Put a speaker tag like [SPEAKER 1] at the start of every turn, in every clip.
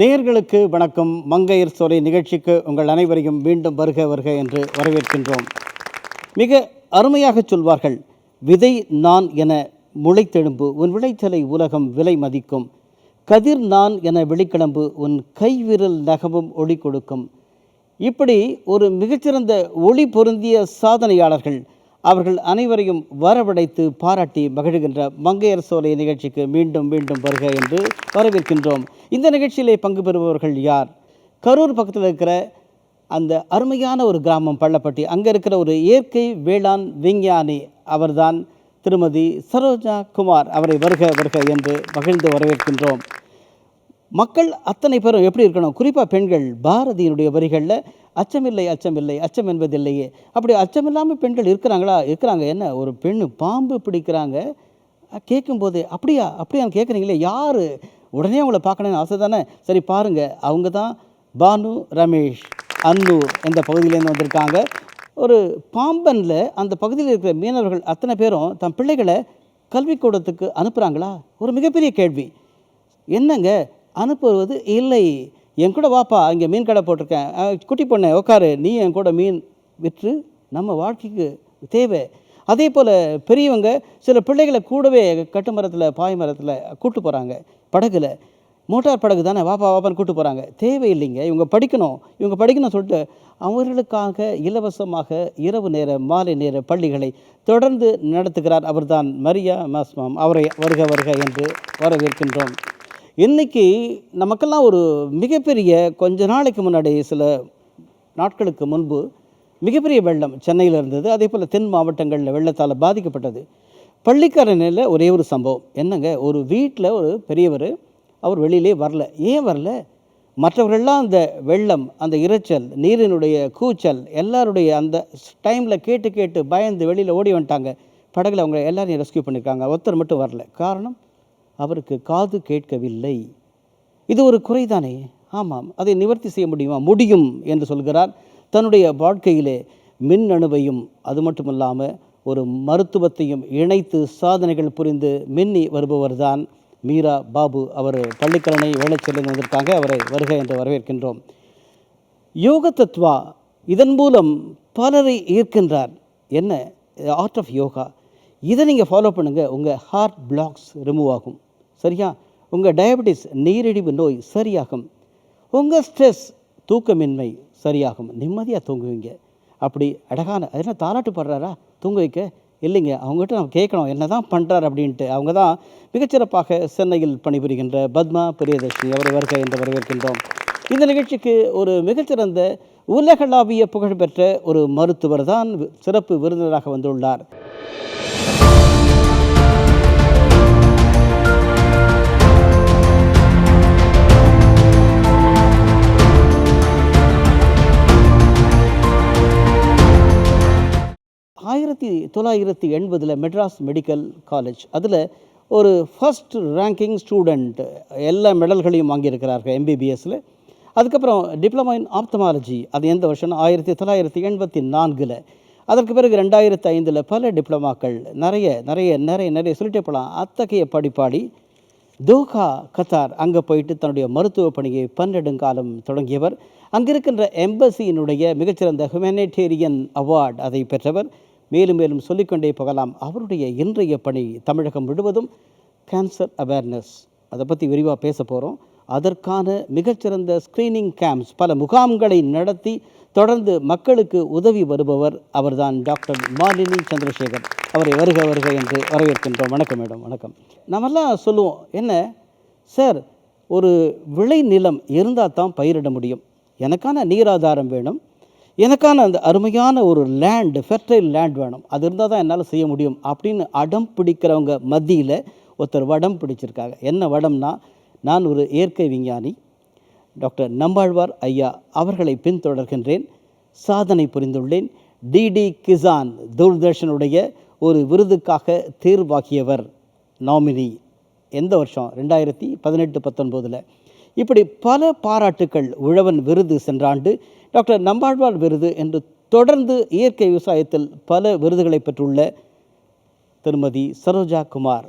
[SPEAKER 1] நேயர்களுக்கு வணக்கம். மங்கையர் சோலை நிகழ்ச்சிக்கு உங்கள் அனைவரையும் மீண்டும் வருக வருக என்று வரவேற்கின்றோம். மிக அருமையாக சொல்வார்கள், விதை நான் என முளைத்தெழும்பு உன் விளைச்சலை உலகம் விலை மதிக்கும், கதிர் நான் என வெளிக்கிளம்பு உன் கைவிரல் நகமும் ஒளி கொடுக்கும். இப்படி ஒரு மிகச்சிறந்த ஒளி பொருந்திய சாதனையாளர்கள், அவர்கள் அனைவரையும் வரவழைத்து பாராட்டி மகிழ்கின்ற மங்கையர் சோலை நிகழ்ச்சிக்கு மீண்டும் மீண்டும் வருக என்று வரவேற்கின்றோம். இந்த நிகழ்ச்சியிலே பங்கு பெறுபவர்கள் யார்? கரூர் பக்கத்தில் இருக்கிற அந்த அருமையான ஒரு கிராமம் பள்ளப்பட்டி, அங்கே இருக்கிற ஒரு இயற்கை வேளாண் விஞ்ஞானி அவர்தான் திருமதி சரோஜா குமார். அவரை வருக வருக என்று மகிழ்ந்து வரவேற்கின்றோம். மக்கள் அத்தனை பேரும் எப்படி இருக்கணும்? குறிப்பாக பெண்கள், பாரதியினுடைய வரிகளில் அச்சமில்லை அச்சமில்லை அச்சம் என்பதில்லையே, அப்படி அச்சமில்லாமல் பெண்கள் இருக்கிறாங்களா? இருக்கிறாங்க. என்ன ஒரு பெண்ணு பாம்பு பிடிக்கிறாங்க கேட்கும்போது அப்படியா அப்படியான்னு கேட்குறீங்களே, யார்? உடனே அவங்கள பார்க்கணுன்னு ஆசை தானே. சரி பாருங்கள், அவங்க தான் பானு ரமேஷ், அன்னூர் இந்த பகுதியிலேருந்து வந்திருக்காங்க. ஒரு பாம்பனில் அந்த பகுதியில் இருக்கிற மீனவர்கள் அத்தனை பேரும் தம் பிள்ளைகளை கல்விக்கூடத்துக்கு அனுப்புகிறாங்களா? ஒரு மிகப்பெரிய கேள்வி. என்னங்க அனுப்புவது? இல்லை, என் கூட வாப்பா, இங்கே மீன் கடை போட்டிருக்கேன், குட்டி பொண்ணை உட்காரு, நீ என் கூட மீன் விற்று நம்ம வாழ்க்கைக்கு தேவை. அதே போல் பெரியவங்க சில பிள்ளைகளை கூடவே கட்டுமரத்தில் பாய் மரத்தில் கூட்டு போகிறாங்க, படகுல, மோட்டார் படகு தானே, வாப்பா வாப்பான்னு கூட்டு போகிறாங்க. தேவையில்லைங்க, இவங்க படிக்கணும் சொல்லிட்டு அவர்களுக்காக இலவசமாக இரவு நேர மாலை நேர பள்ளிகளை தொடர்ந்து நடத்துகிறார். அவர்தான் மரியா மாஸ்மாம். அவரை வருக வருக என்று வரவேற்கின்றோம். இன்றைக்கி நமக்கெல்லாம் ஒரு மிகப்பெரிய, கொஞ்ச நாளைக்கு முன்னாடி சில நாட்களுக்கு முன்பு மிகப்பெரிய வெள்ளம் சென்னையில் இருந்தது. அதே போல் தென் மாவட்டங்களில் வெள்ளத்தால் பாதிக்கப்பட்டது. பள்ளிக்கரணையில் ஒரே ஒரு சம்பவம். என்னங்க, ஒரு வீட்டில் ஒரு பெரியவர், அவர் வெளியிலே வரல. ஏன் வரல? மற்றவர்கள்லாம் அந்த வெள்ளம், அந்த இரைச்சல், நீரினுடைய கூச்சல், எல்லாருடைய அந்த டைமில் கேட்டு பயந்து வெளியில் ஓடி வந்துட்டாங்க. படகுல அவங்க எல்லாரையும் ரெஸ்கியூ பண்ணியிருக்காங்க. ஒருத்தர் மட்டும் வரல. காரணம், அவருக்கு காது கேட்கவில்லை. இது ஒரு குறைதானே? ஆமாம், அதை நிவர்த்தி செய்ய முடியுமா? முடியும் என்று சொல்கிறார். தன்னுடைய வாழ்க்கையிலே மின்னணுவையும் அது மட்டுமில்லாமல் ஒரு மருத்துவத்தையும் இணைத்து சாதனைகள் புரிந்து மின்னி வருபவர் தான் மீரா பாபு. அவர் பள்ளிக்கரணை வேளச்சேரியில் வந்திருக்காங்க. அவரை வருக என்று வரவேற்கின்றோம். யோக தத்வா இதன் மூலம் பலரை ஈர்க்கின்றார். என்ன? Art of yoga. இதை நீங்கள் ஃபாலோ பண்ணுங்கள், உங்கள் ஹார்ட் பிளாக்ஸ் ரிமூவ் ஆகும். சரியா? உங்கள் டயபெட்டிஸ் நீரிழிவு நோய் சரியாகும். உங்கள் ஸ்ட்ரெஸ் தூக்கமின்மை சரியாகும். நிம்மதியாக தூங்குவீங்க. அப்படி அழகான, அது என்ன தாலாட்டு பாடுறாரா தூங்க வைக்க? இல்லைங்க, அவங்ககிட்ட நம்ம கேட்கணும் என்ன தான் பண்ணுறார் அப்படின்ட்டு. அவங்க தான் மிகச்சிறப்பாக சென்னையில் பணிபுரிகின்ற பத்மா பிரியதர்ஷினி. அவரை வருக என்று வரவேற்கின்றோம். இந்த நிகழ்ச்சிக்கு ஒரு மிகச்சிறந்த உலகளாவிய புகழ்பெற்ற ஒரு மருத்துவர் தான் சிறப்பு விருந்தினராக வந்துள்ளார். ஆயிரத்தி 1980 மெட்ராஸ் மெடிக்கல் காலேஜ், அதில் ஒரு ஃபர்ஸ்ட் ரேங்கிங் ஸ்டூடெண்ட், எல்லா மெடல்களையும் வாங்கியிருக்கிறார்கள் எம்பிபிஎஸ்சில். அதுக்கப்புறம் டிப்ளமா இன் ஆப்தமாலஜி, அது எந்த வருஷம்? 1984. அதற்கு பிறகு 2005 பல டிப்ளமாக்கள், நிறைய சொல்லிட்டே போகலாம். அத்தகைய படிப்பாடி தோஹா கத்தார், அங்கே போயிட்டு தன்னுடைய மருத்துவ பணியை 12 காலம் தொடங்கியவர். அங்கே இருக்கின்ற எம்பசியினுடைய மிகச்சிறந்த ஹியூமனிடேரியன் அவார்டு அதை பெற்றவர். மேலும் சொல்லிக்கொண்டே போகலாம். அவருடைய இன்றைய பணி தமிழகம் முழுவதும் கேன்சர் அவேர்னஸ், அதை பற்றி விரிவாக பேச போகிறோம். அதற்கான மிகச்சிறந்த ஸ்க்ரீனிங் கேம்ப்ஸ், பல முகாம்களை நடத்தி தொடர்ந்து மக்களுக்கு உதவி வருபவர் அவர்தான் டாக்டர் மாலினி சந்திரசேகர். அவரை வருக என்று வரவேற்கின்றோம். வணக்கம் மேடம். வணக்கம். நம்மெல்லாம் சொல்லுவோம், என்ன சார், ஒரு விளை நிலம் இருந்தால் தான் பயிரிட முடியும், எனக்கான நீராதாரம் வேணும், எனக்கான அந்த அருமையான ஒரு லேண்டு, ஃபெர்டைல் லேண்ட் வேணும், அது இருந்தால் தான் என்னால் செய்ய முடியும் அப்படின்னு அடம் பிடிக்கிறவங்க மத்தியில் ஒருத்தர் வடம் பிடிச்சிருக்காங்க. என்ன வடம்னா, நான் ஒரு இயற்கை விஞ்ஞானி டாக்டர் நம்மாழ்வார் ஐயா அவர்களை பின்தொடர்கின்றேன், சாதனை புரிந்துள்ளேன். டிடி கிசான் தூர்தர்ஷனுடைய ஒரு விருதுக்காக தேர்வாகியவர், நாமினி. எந்த வருஷம்? 2018-19. இப்படி பல பாராட்டுக்கள். உழவன் விருது சென்ற ஆண்டு, டாக்டர் நம்மாழ்வார் விருது என்று தொடர்ந்து இயற்கை விவசாயத்தில் பல விருதுகளை பெற்றுள்ள திருமதி சரோஜா குமார்.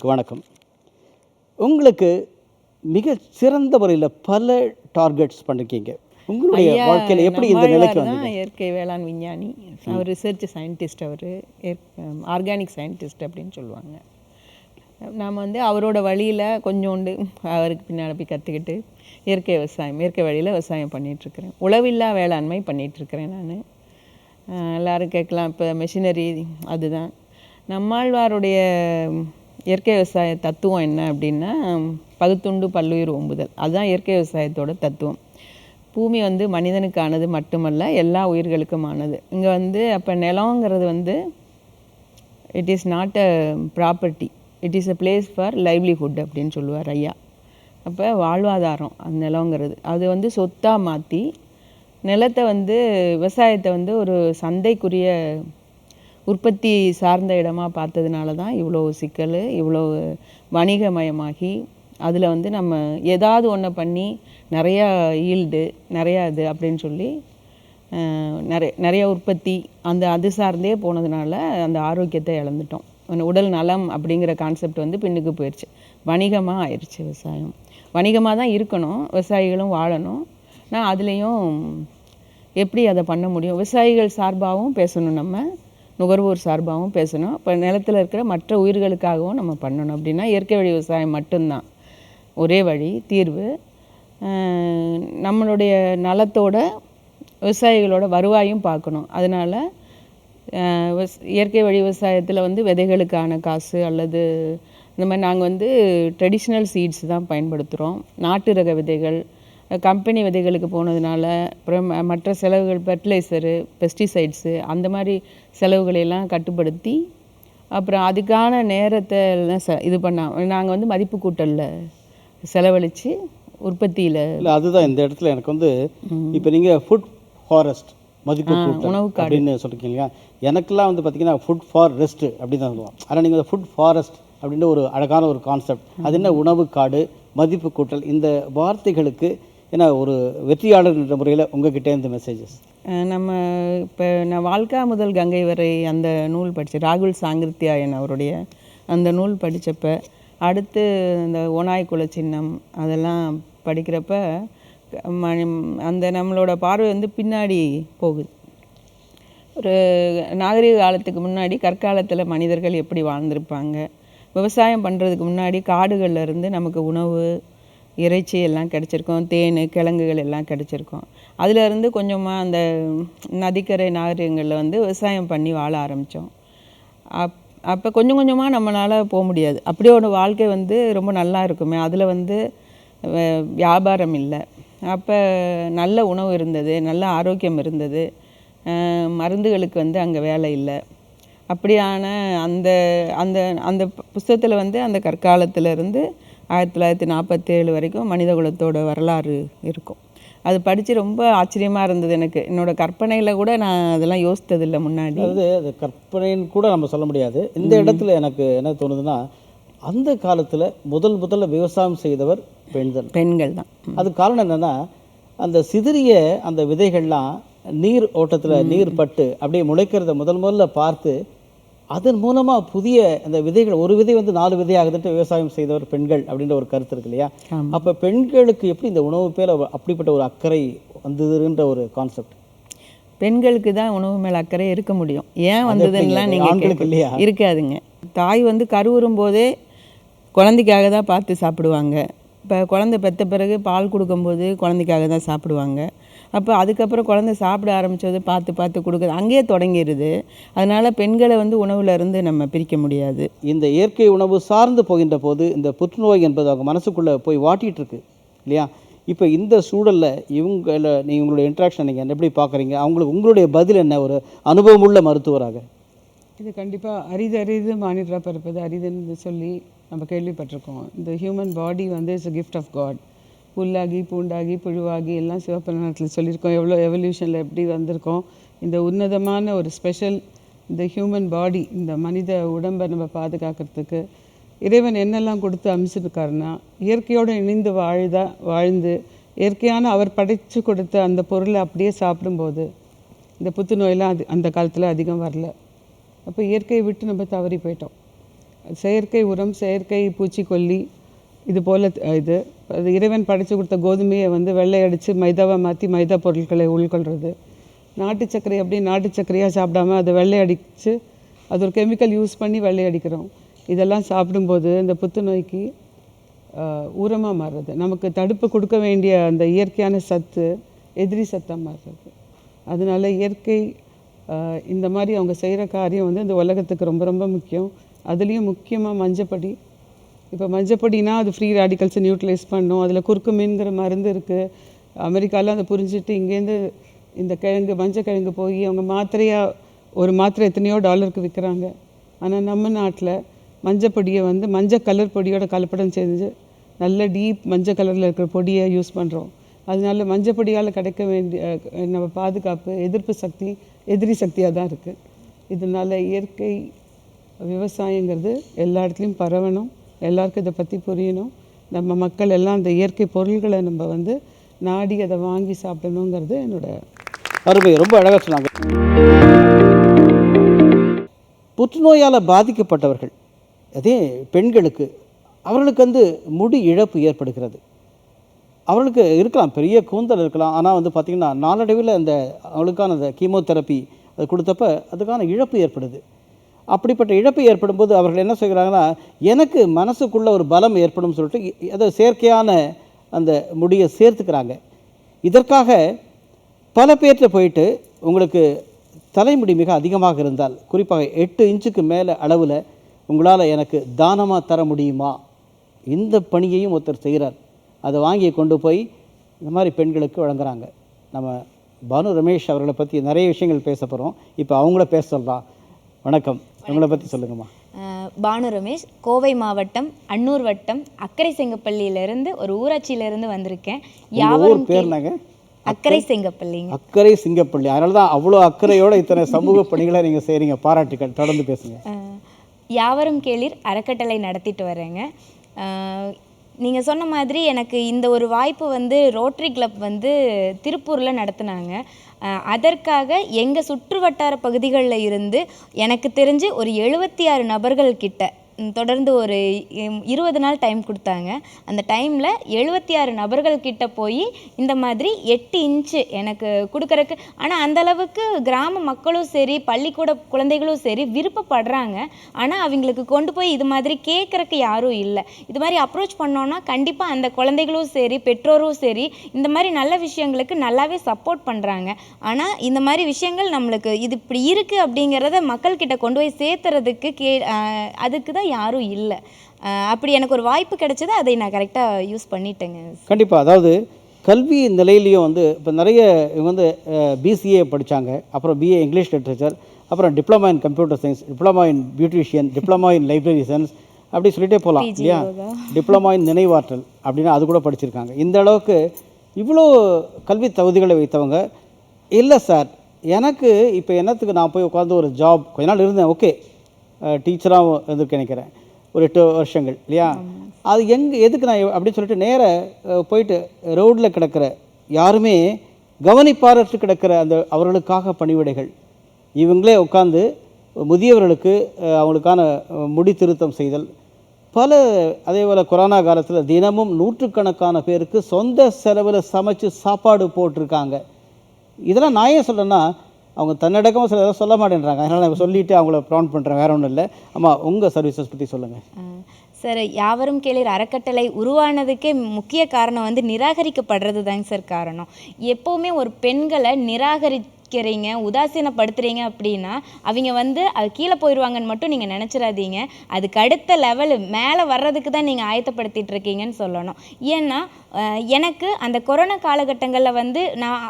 [SPEAKER 1] உங்களுக்கு வணக்கம். உங்களுக்கு மிக சிறந்த முறையில் பல டார்கெட்ஸ் பண்ணிருக்கீங்க. உங்களுடைய வாழ்க்கையில் எப்படி இந்த நிலைக்கு வந்தீங்க?
[SPEAKER 2] இயற்கை வேளாண் விஞ்ஞானி, அவர் ரிசர்ச் சயின்டிஸ்ட், அவர் ஆர்கானிக் சயின்டிஸ்ட் அப்படின்னு சொல்லுவாங்க. நாம் வந்து அவரோட வழியில் கொஞ்சோண்டு அவருக்கு பின்னாடி போய் கற்றுக்கிட்டு இயற்கை வழியில் விவசாயம் பண்ணிகிட்ருக்கிறேன். உழவில்லா வேளாண்மை பண்ணிகிட்ருக்கிறேன் நான். எல்லோரும் கேட்கலாம், இப்போ மெஷினரி அதுதான். நம்மாழ்வாருடைய இயற்கை விவசாய தத்துவம் என்ன அப்படின்னா, பகுத்துண்டு பல்லுயிர் ஓம்புதல். அதுதான் இயற்கை விவசாயத்தோட தத்துவம். பூமி வந்து மனிதனுக்கானது மட்டுமல்ல, எல்லா உயிர்களுக்குமானது. இங்கே வந்து அப்போ நிலங்கிறது வந்து it is not a property, it is a place for livelihood அப்படின்னு சொல்லுவார் ஐயா. அப்போ வாழ்வாதாரம் அந்த நிலங்கிறது, அது வந்து சொத்தாக மாற்றி நிலத்தை வந்து விவசாயத்தை வந்து ஒரு சந்தைக்குரிய உற்பத்தி சார்ந்த இடமா பார்த்ததுனால தான் இவ்வளோ சிக்கல், இவ்வளோ வணிகமயமாகி அதில் வந்து நம்ம ஏதாவது ஒன்றை பண்ணி நிறையா ஈல்டு, நிறையா இது அப்படின்னு சொல்லி நிறைய உற்பத்தி அது சார்ந்தே போனதுனால அந்த ஆரோக்கியத்தை இழந்துட்டோம். உடல் நலம் அப்படிங்கிற கான்செப்ட் வந்து பின்னுக்கு போயிடுச்சு. வணிகமாக ஆயிடுச்சு விவசாயம். வணிகமாக தான் இருக்கணும், விவசாயிகளும் வாழணும். நான் அதுலேயும் எப்படி அதை பண்ண முடியும்? விவசாயிகள் சார்பாகவும் பேசணும், நம்ம நுகர்வோர் சார்பாகவும் பேசணும். இப்போ நிலத்தில் இருக்கிற மற்ற உயிர்களுக்காகவும் நம்ம பண்ணணும். அப்படின்னா இயற்கை வழி விவசாயம் மட்டும்தான் ஒரே வழி, தீர்வு. நம்மளுடைய நலத்தோட விவசாயிகளோட வருவாயும் பார்க்கணும். அதனால் இயற்கை வழி விவசாயத்தில் வந்து விதைகளுக்கான காசு அல்லது இந்த மாதிரி நாங்கள் வந்து ட்ரெடிஷ்னல் சீட்ஸ் தான் பயன்படுத்துகிறோம். நாட்டு ரக விதைகள், கம்பெனி விதைகளுக்கு போனதுனால அப்புறம் மற்ற செலவுகள், ஃபெர்டிலைசரு, பெஸ்டிசைட்ஸு, அந்த மாதிரி செலவுகளையெல்லாம் கட்டுப்படுத்தி அப்புறம் அதுக்கான நேரத்தை எல்லாம் இது நாங்கள் வந்து மதிப்பு கூட்டலில் செலவழித்து உற்பத்தியில்.
[SPEAKER 1] இல்லை, அதுதான் இந்த இடத்துல எனக்கு வந்து இப்போ நீங்கள் ஃபுட் ஃபாரஸ்ட் மதிப்பு உணவு அப்படின்னு சொல்லியிருக்கீங்க. எனக்கெல்லாம் வந்து பார்த்திங்கன்னா ஃபுட் ஃபார் ரெஸ்ட்டு அப்படின்னு தான் சொல்லுவோம். ஆனால் நீங்கள் ஃபுட் ஃபாரஸ்ட் அப்படின்ற ஒரு அழகான ஒரு கான்செப்ட். அது என்ன, உணவு காடு, மதிப்பு கூட்டல், இந்த வார்த்தைகளுக்கு ஏன்னா ஒரு வெற்றியாளர் என்ற முறையில் உங்ககிட்டே இந்த மெசேஜஸ்.
[SPEAKER 2] நம்ம இப்போ நான் வாழ்க்கா முதல் கங்கை வரை அந்த நூல் படித்தேன், ராகுல் சாங்கிருத்தியாயன் அவருடைய அந்த நூல் படித்தப்ப, அடுத்து இந்த ஓநாய் குல சின்னம் அதெல்லாம் படிக்கிறப்ப அந்த நம்மளோட பார்வை வந்து பின்னாடி போகுது. ஒரு நாகரிக காலத்துக்கு முன்னாடி கற்காலத்தில் மனிதர்கள் எப்படி வாழ்ந்திருப்பாங்க, விவசாயம் பண்ணுறதுக்கு முன்னாடி காடுகளில் இருந்து நமக்கு உணவு, இறைச்சி எல்லாம் கிடச்சிருக்கோம், தேன், கிழங்குகள் எல்லாம் கிடச்சிருக்கோம். அதிலேருந்து கொஞ்சமாக அந்த நதிக்கரை நாகரிகங்களில் வந்து விவசாயம் பண்ணி வாழ ஆரம்பித்தோம். அப்போ கொஞ்சம் கொஞ்சமாக நம்மளால் போக முடியாது. அப்படியே ஒரு வாழ்க்கை வந்து ரொம்ப நல்லா இருக்குமே, அதில் வந்து வியாபாரம் இல்லை. அப்போ நல்ல உணவு இருந்தது, நல்ல ஆரோக்கியம் இருந்தது, மருந்துகளுக்கு வந்து அங்கே வேலை இல்லை. அப்படியான அந்த அந்த அந்த புஸ்தகத்தில் வந்து அந்த கற்காலத்திலேருந்து 1947 வரைக்கும் மனித குலத்தோட வரலாறு இருக்கும். அது படித்து ரொம்ப ஆச்சரியமாக இருந்தது எனக்கு. என்னோடய கற்பனையில் கூட நான் அதெல்லாம் யோசித்ததில்லை முன்னாடி.
[SPEAKER 1] அதாவது அது கற்பனைன்னு கூட நம்ம சொல்ல முடியாது. இந்த இடத்துல எனக்கு என்ன தோணுதுன்னா, அந்த காலத்தில் முதல்ல விவசாயம் செய்தவர் பெண்கள் தான். அது காரணம் என்னென்னா, அந்த சிதறிய அந்த விதைகள்லாம் நீர் ஓட்டத்தில் நீர் பட்டு அப்படியே முளைக்கிறத முதல்ல பார்த்து அதன் மூலமாக புதிய அந்த விதைகள், ஒரு விதை வந்து 4 விதை ஆகுதுன்ட்டு விவசாயம் செய்தவர் பெண்கள் அப்படின்ற ஒரு கருத்து இருக்கு இல்லையா? அப்போ பெண்களுக்கு எப்படி இந்த உணவு பேர் அப்படிப்பட்ட ஒரு அக்கறை வந்ததுன்ற ஒரு கான்செப்ட்?
[SPEAKER 2] பெண்களுக்கு தான் உணவு மேலே அக்கறை இருக்க முடியும். ஏன் வந்ததுன்னா நீங்கள் இல்லையா? இருக்காதுங்க. தாய் வந்து கருவுறும் போதே குழந்தைக்காக தான் பார்த்து சாப்பிடுவாங்க. இப்போ குழந்தை பெற்ற பிறகு பால் கொடுக்கும்போது குழந்தைக்காக தான் சாப்பிடுவாங்க. அப்போ அதுக்கப்புறம் குழந்தை சாப்பிட ஆரம்பித்தது பார்த்து கொடுக்குறது அங்கேயே தொடங்கிடுது. அதனால் பெண்களை வந்து உணவுலேருந்து நம்ம பிரிக்க முடியாது.
[SPEAKER 1] இந்த இயற்கை உணவு சார்ந்து போகின்ற போது இந்த புற்றுநோய் என்பது அவங்க மனசுக்குள்ளே போய் வாட்டிகிட்ருக்கு இல்லையா? இப்போ இந்த சூழலில் நீங்கள் உங்களுடைய இன்ட்ராக்ஷன் நீங்கள் எப்படி பார்க்குறீங்க? உங்களுடைய பதில் என்ன, ஒரு அனுபவமுள்ள மருத்துவராக?
[SPEAKER 3] இது கண்டிப்பாக அரிது மானிடராக பிறப்பது அரிதுன்னு சொல்லி நம்ம கேள்விப்பட்டிருக்கோம். இந்த ஹியூமன் பாடி வந்து it's a gift of God. புல்லாகி பூண்டாகி புழுவாகி எல்லாம் சிவப்புராணத்தில் சொல்லியிருக்கோம். எவ்வளோ எவல்யூஷனில் எப்படி வந்திருக்கோம். இந்த உன்னதமான ஒரு ஸ்பெஷல் இந்த ஹியூமன் பாடி, இந்த மனித உடம்பை நம்ம பாதுகாக்கிறதுக்கு இறைவன் என்னெல்லாம் கொடுத்து அமைச்சிருக்காருன்னா, இயற்கையோடு இணைந்து வாழ்ந்து இயற்கையான அவர் படைத்து கொடுத்த அந்த பொருளை அப்படியே சாப்பிடும்போது இந்த புத்துநோயெல்லாம் அந்த காலத்தில் அதிகம் வரல. அப்போ இயற்கையை விட்டு நம்ம தவறி போயிட்டோம். செயற்கை உரம், செயற்கை பூச்சிக்கொல்லி, இது போல் இது அது இறைவன் படைச்சு கொடுத்த கோதுமையை வந்து வெள்ளை அடித்து மைதாவை மாற்றி மைதா பொருட்களை உள்கொள்கிறது. நாட்டு சர்க்கரை அப்படி நாட்டு சர்க்கரையாக சாப்பிடாம அதை வெள்ளை அடித்து அது ஒரு கெமிக்கல் யூஸ் பண்ணி வெள்ளை அடிக்கிறோம். இதெல்லாம் சாப்பிடும்போது இந்த புத்துநோய்க்கு உரமாக மாறுறது. நமக்கு தடுப்பு கொடுக்க வேண்டிய அந்த இயற்கையான சத்து எதிரி சத்தாக மாறுறது. அதனால இயற்கை இந்த மாதிரி அவங்க செய்கிற காரியம் வந்து இந்த உலகத்துக்கு ரொம்ப ரொம்ப முக்கியம். அதுலேயும் முக்கியமாக மஞ்சப்பொடி. இப்போ மஞ்சப்பொடினா அது ஃப்ரீ ரேடிக்கல்ஸை நியூட்ரலைஸ் பண்ணும். அதில் குர்குமின்ங்கிற மருந்து இருக்குது. அமெரிக்காவில் அதை புரிஞ்சுட்டு இங்கேருந்து இந்த கிழங்கு மஞ்சக்கிழங்கு போய் அவங்க மாத்திரையாக ஒரு மாத்திரை எத்தனையோ டாலருக்கு விற்கிறாங்க. ஆனால் நம்ம நாட்டில் மஞ்சப்பொடியை வந்து மஞ்சள் கலர் பொடியோட கலப்படம் செஞ்சு நல்ல டீப் மஞ்சள் கலரில் இருக்கிற பொடியை யூஸ் பண்ணுறோம். அதனால மஞ்சப்பொடியால் கிடைக்க வேண்டிய நம்ம பாதுகாப்பு, எதிர்ப்பு சக்தி எதிரி சக்தியாக தான் இருக்குது. இதனால் இயற்கை விவசாயங்கிறது எல்லா இடத்துலையும் பரவணும். எல்லாருக்கும் இதை பற்றி புரியணும். நம்ம மக்கள் எல்லாம் அந்த இயற்கை பொருள்களை நம்ம வந்து நாடி அதை வாங்கி சாப்பிடணுங்கிறது என்னோட
[SPEAKER 1] அருமை. ரொம்ப அழகாக சொன்னாங்க. புற்றுநோயால் பாதிக்கப்பட்டவர்கள், அதே பெண்களுக்கு, அவர்களுக்கு வந்து முடி இழப்பு ஏற்படுகிறது. அவர்களுக்கு இருக்கலாம், பெரிய கூந்தல் இருக்கலாம். ஆனால் வந்து பார்த்திங்கன்னா நாளடைவில் அந்த அவளுக்கான அந்த கீமோதெரப்பி அது கொடுத்தப்ப அதுக்கான இழப்பு ஏற்படுது. அப்படிப்பட்ட இழப்பு ஏற்படும் போது அவர்கள் என்ன செய்கிறாங்கன்னா, எனக்கு மனசுக்குள்ளே ஒரு பலம் ஏற்படும் சொல்லிட்டு அதை செயற்கையான அந்த முடியை சேர்த்துக்கிறாங்க. இதற்காக பல பேர்கிட்ட போயிட்டு உங்களுக்கு தலைமுடி மிக அதிகமாக இருந்தால், குறிப்பாக 8 இன்ச்சுக்கு மேலே அளவில் உங்களால் எனக்கு தானமாக தர முடியுமா, இந்த பணியையும் ஒருத்தர் செய்கிறார். அதை வாங்கி கொண்டு போய் இந்த மாதிரி பெண்களுக்கு வழங்குறாங்க. நம்ம பானு ரமேஷ் அவர்களை பற்றி நிறைய விஷயங்கள் பேச போகிறோம். இப்போ அவங்கள பேச சொல்லலாம். வணக்கம், உங்களை பற்றி சொல்லுங்கம்மா.
[SPEAKER 4] பானு ரமேஷ், கோவை மாவட்டம் அன்னூர் வட்டம் அக்கரை செங்கப்பள்ளியிலேருந்து ஒரு ஊராட்சியிலேருந்து வந்திருக்கேன். யாவரும்
[SPEAKER 1] பேர்னாங்க
[SPEAKER 4] அக்கரை செங்கப்பள்ளிங்க.
[SPEAKER 1] அக்கரை சிங்கப்பள்ளி. அதனால தான் அவ்வளோ அக்கறையோடு இத்தனை சமூக பணிகளை நீங்கள் செய்கிறீங்க. பாராட்டுக்கள். தொடர்ந்து பேசுங்க.
[SPEAKER 4] யாவரும் கேளீர் அறக்கட்டளை நடத்திட்டு வரேங்க. நீங்கள் சொன்ன மாதிரி எனக்கு இந்த ஒரு வாய்ப்பு வந்து ரோட்டரி கிளப் வந்து திருப்பூரில் நடத்துனாங்க. அதற்காக எங்கள் சுற்று வட்டார பகுதிகளில் இருந்து எனக்கு தெரிஞ்சு ஒரு 76 நபர்கள் கிட்ட தொடர்ந்து ஒரு 20 நாள் டைம் கொடுத்தாங்க. அந்த டைமில் 76 நபர்கள் கிட்ட போய் இந்த மாதிரி 8 இன்ச்சு எனக்கு கொடுக்குறக்கு, ஆனால் அந்தளவுக்கு கிராம மக்களும் சரி பள்ளிக்கூட குழந்தைகளும் சரி விருப்பப்படுறாங்க. ஆனால் அவங்களுக்கு கொண்டு போய் இது மாதிரி கேட்குறக்கு யாரும் இல்லை. இது மாதிரி அப்ரோச் பண்ணோன்னா கண்டிப்பாக அந்த குழந்தைகளும் சரி பெற்றோரும் சரி இந்த மாதிரி நல்ல விஷயங்களுக்கு நல்லாவே சப்போர்ட் பண்ணுறாங்க. ஆனால் இந்த மாதிரி விஷயங்கள் நம்மளுக்கு இது இப்படி இருக்குது அப்படிங்கிறத மக்கள்கிட்ட கொண்டு போய் சேர்த்துறதுக்கு அதுக்கு தான் யாரும் இல்லை. அப்படி எனக்கு ஒரு வாய்ப்பு கிடைச்சது, அதை நான் கரெக்டாக யூஸ் பண்ணிட்டேங்க.
[SPEAKER 1] கண்டிப்பாக. அதாவது கல்வி நிலையிலையும் வந்து இப்போ நிறைய இவங்க வந்து பிசிஏ படித்தாங்க, அப்புறம் பிஏ இங்கிலீஷ் லிட்ரேச்சர், அப்புறம் diploma in computer science, diploma in beautician, diploma in library science, அப்படி சொல்லிட்டே போகலாம் இல்லையா. டிப்ளமா இன் நினைவாற்றல் அப்படின்னா அது கூட படிச்சிருக்காங்க. இந்த அளவுக்கு இவ்வளோ கல்வி தகுதிகளை வைத்தவங்க இல்லை சார், எனக்கு இப்போ என்னத்துக்கு நான் போய் உட்காந்து ஒரு ஜாப் கொஞ்ச நாள் இருந்தேன், ஓகே டீச்சராகவும் இருந்திருக்கேன் நினைக்கிறேன் ஒரு 8 வருஷங்கள் இல்லையா. அது எதுக்கு நான் அப்படின்னு சொல்லிட்டு நேர போயிட்டு ரோட்டில் கிடக்கிற யாருமே கவனிப்பாரற்று கிடக்கிற அந்த அவர்களுக்காக பணிவிடைகள், இவங்களே உட்காந்து முதியவர்களுக்கு அவங்களுக்கான முடி திருத்தம் செய்தல், பல அதே போல் கொரோனா காலத்தில் தினமும் 100கணக்கான பேருக்கு சொந்த செலவில் சமைச்சு சாப்பாடு போட்டிருக்காங்க. இதெல்லாம் நான் ஏன் சொல்கிறேன்னா, அவங்க தன்னடக்கமாக சில எதாவது சொல்ல மாட்டேன்றாங்க. அதனால் நான் சொல்லிவிட்டு அவங்கள ப்ரான் பண்ணுறேன், வேறு ஒன்றும் இல்லை. ஆமாம், உங்கள் சர்வீசஸ் பற்றி சொல்லுங்கள்.
[SPEAKER 4] சார், யாவரும் கேளீர் அறக்கட்டளை உருவானதுக்கே முக்கிய காரணம் வந்து நிராகரிக்கப்படுறது தாங்க சார் காரணம். எப்போவுமே ஒரு பெண்களை நிராகரிக்கிறீங்க, உதாசீனப்படுத்துறீங்க அப்படின்னா அவங்க வந்து அது கீழே போயிடுவாங்கன்னு மட்டும் நீங்கள் நினச்சிடாதீங்க. அதுக்கு அடுத்த லெவலு மேலே வர்றதுக்கு தான் நீங்கள் ஆயத்தப்படுத்திட்டு இருக்கீங்கன்னு சொல்லணும். ஏன்னா எனக்கு அந்த கொரோனா காலகட்டங்களில் வந்து நான்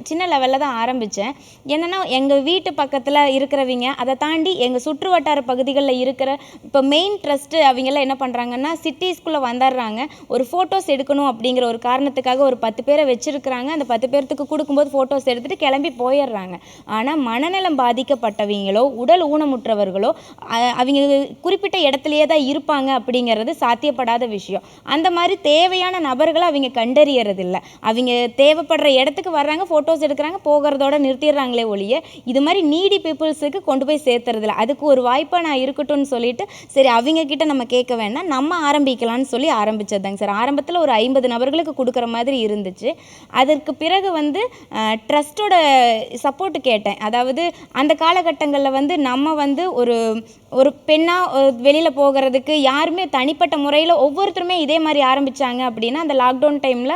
[SPEAKER 4] சின்ன லெவலில் தான் ஆரம்பித்தேன். என்னென்னா எங்கள் வீட்டு பக்கத்தில் இருக்கிறவங்க, அதை தாண்டி எங்கள் சுற்று வட்டார பகுதிகளில் இருக்கிற இப்போ மெயின் ட்ரஸ்ட்டு அவங்கெல்லாம் என்ன பண்ணுறாங்கன்னா சிட்டிஸ்குள்ளே வந்துடுறாங்க. ஒரு ஃபோட்டோஸ் எடுக்கணும் அப்படிங்கிற ஒரு காரணத்துக்காக ஒரு 10 பேரை வச்சுருக்குறாங்க. அந்த 10 பேர்த்துக்கு கொடுக்கும்போது ஃபோட்டோஸ் எடுத்துகிட்டு கிளம்பி போயிடுறாங்க. ஆனால் மனநலம் பாதிக்கப்பட்டவங்களோ உடல் ஊனமுற்றவர்களோ அவங்க குறிப்பிட்ட இடத்துலையே தான் இருப்பாங்க அப்படிங்கிறது சாத்தியப்படாத விஷயம். அந்த மாதிரி தேவையான நபர் தவறுகளை அவங்க கண்டறியறதில்ல. அவங்க தேவைப்படுற இடத்துக்கு வர்றாங்க, ஃபோட்டோஸ் எடுக்கிறாங்க, போகிறதோட நிறுத்திடுறாங்களே ஒழிய இது மாதிரி நீடி பீப்புள்ஸுக்கு கொண்டு போய் சேர்த்துறதில்ல. அதுக்கு ஒரு வாய்ப்பாக நான் இருக்கட்டும்னு சொல்லிட்டு சரி அவங்க கிட்ட நம்ம கேட்க வேண்டாம், நம்ம ஆரம்பிக்கலாம்னு சொல்லி ஆரம்பிச்சதுதாங்க சார். ஆரம்பத்தில் ஒரு 50 நபர்களுக்கு கொடுக்குற மாதிரி இருந்துச்சு. அதற்கு பிறகு வந்து ட்ரஸ்ட்டோட சப்போர்ட்டு கேட்டேன். அதாவது அந்த காலகட்டங்களில் வந்து நம்ம வந்து ஒரு பெண்ணாக வெளியில் போகிறதுக்கு யாருமே தனிப்பட்ட முறையில் ஒவ்வொருத்தருமே இதே மாதிரி ஆரம்பித்தாங்க அப்படின்னா அந்த லாக்டவுன் டைமில்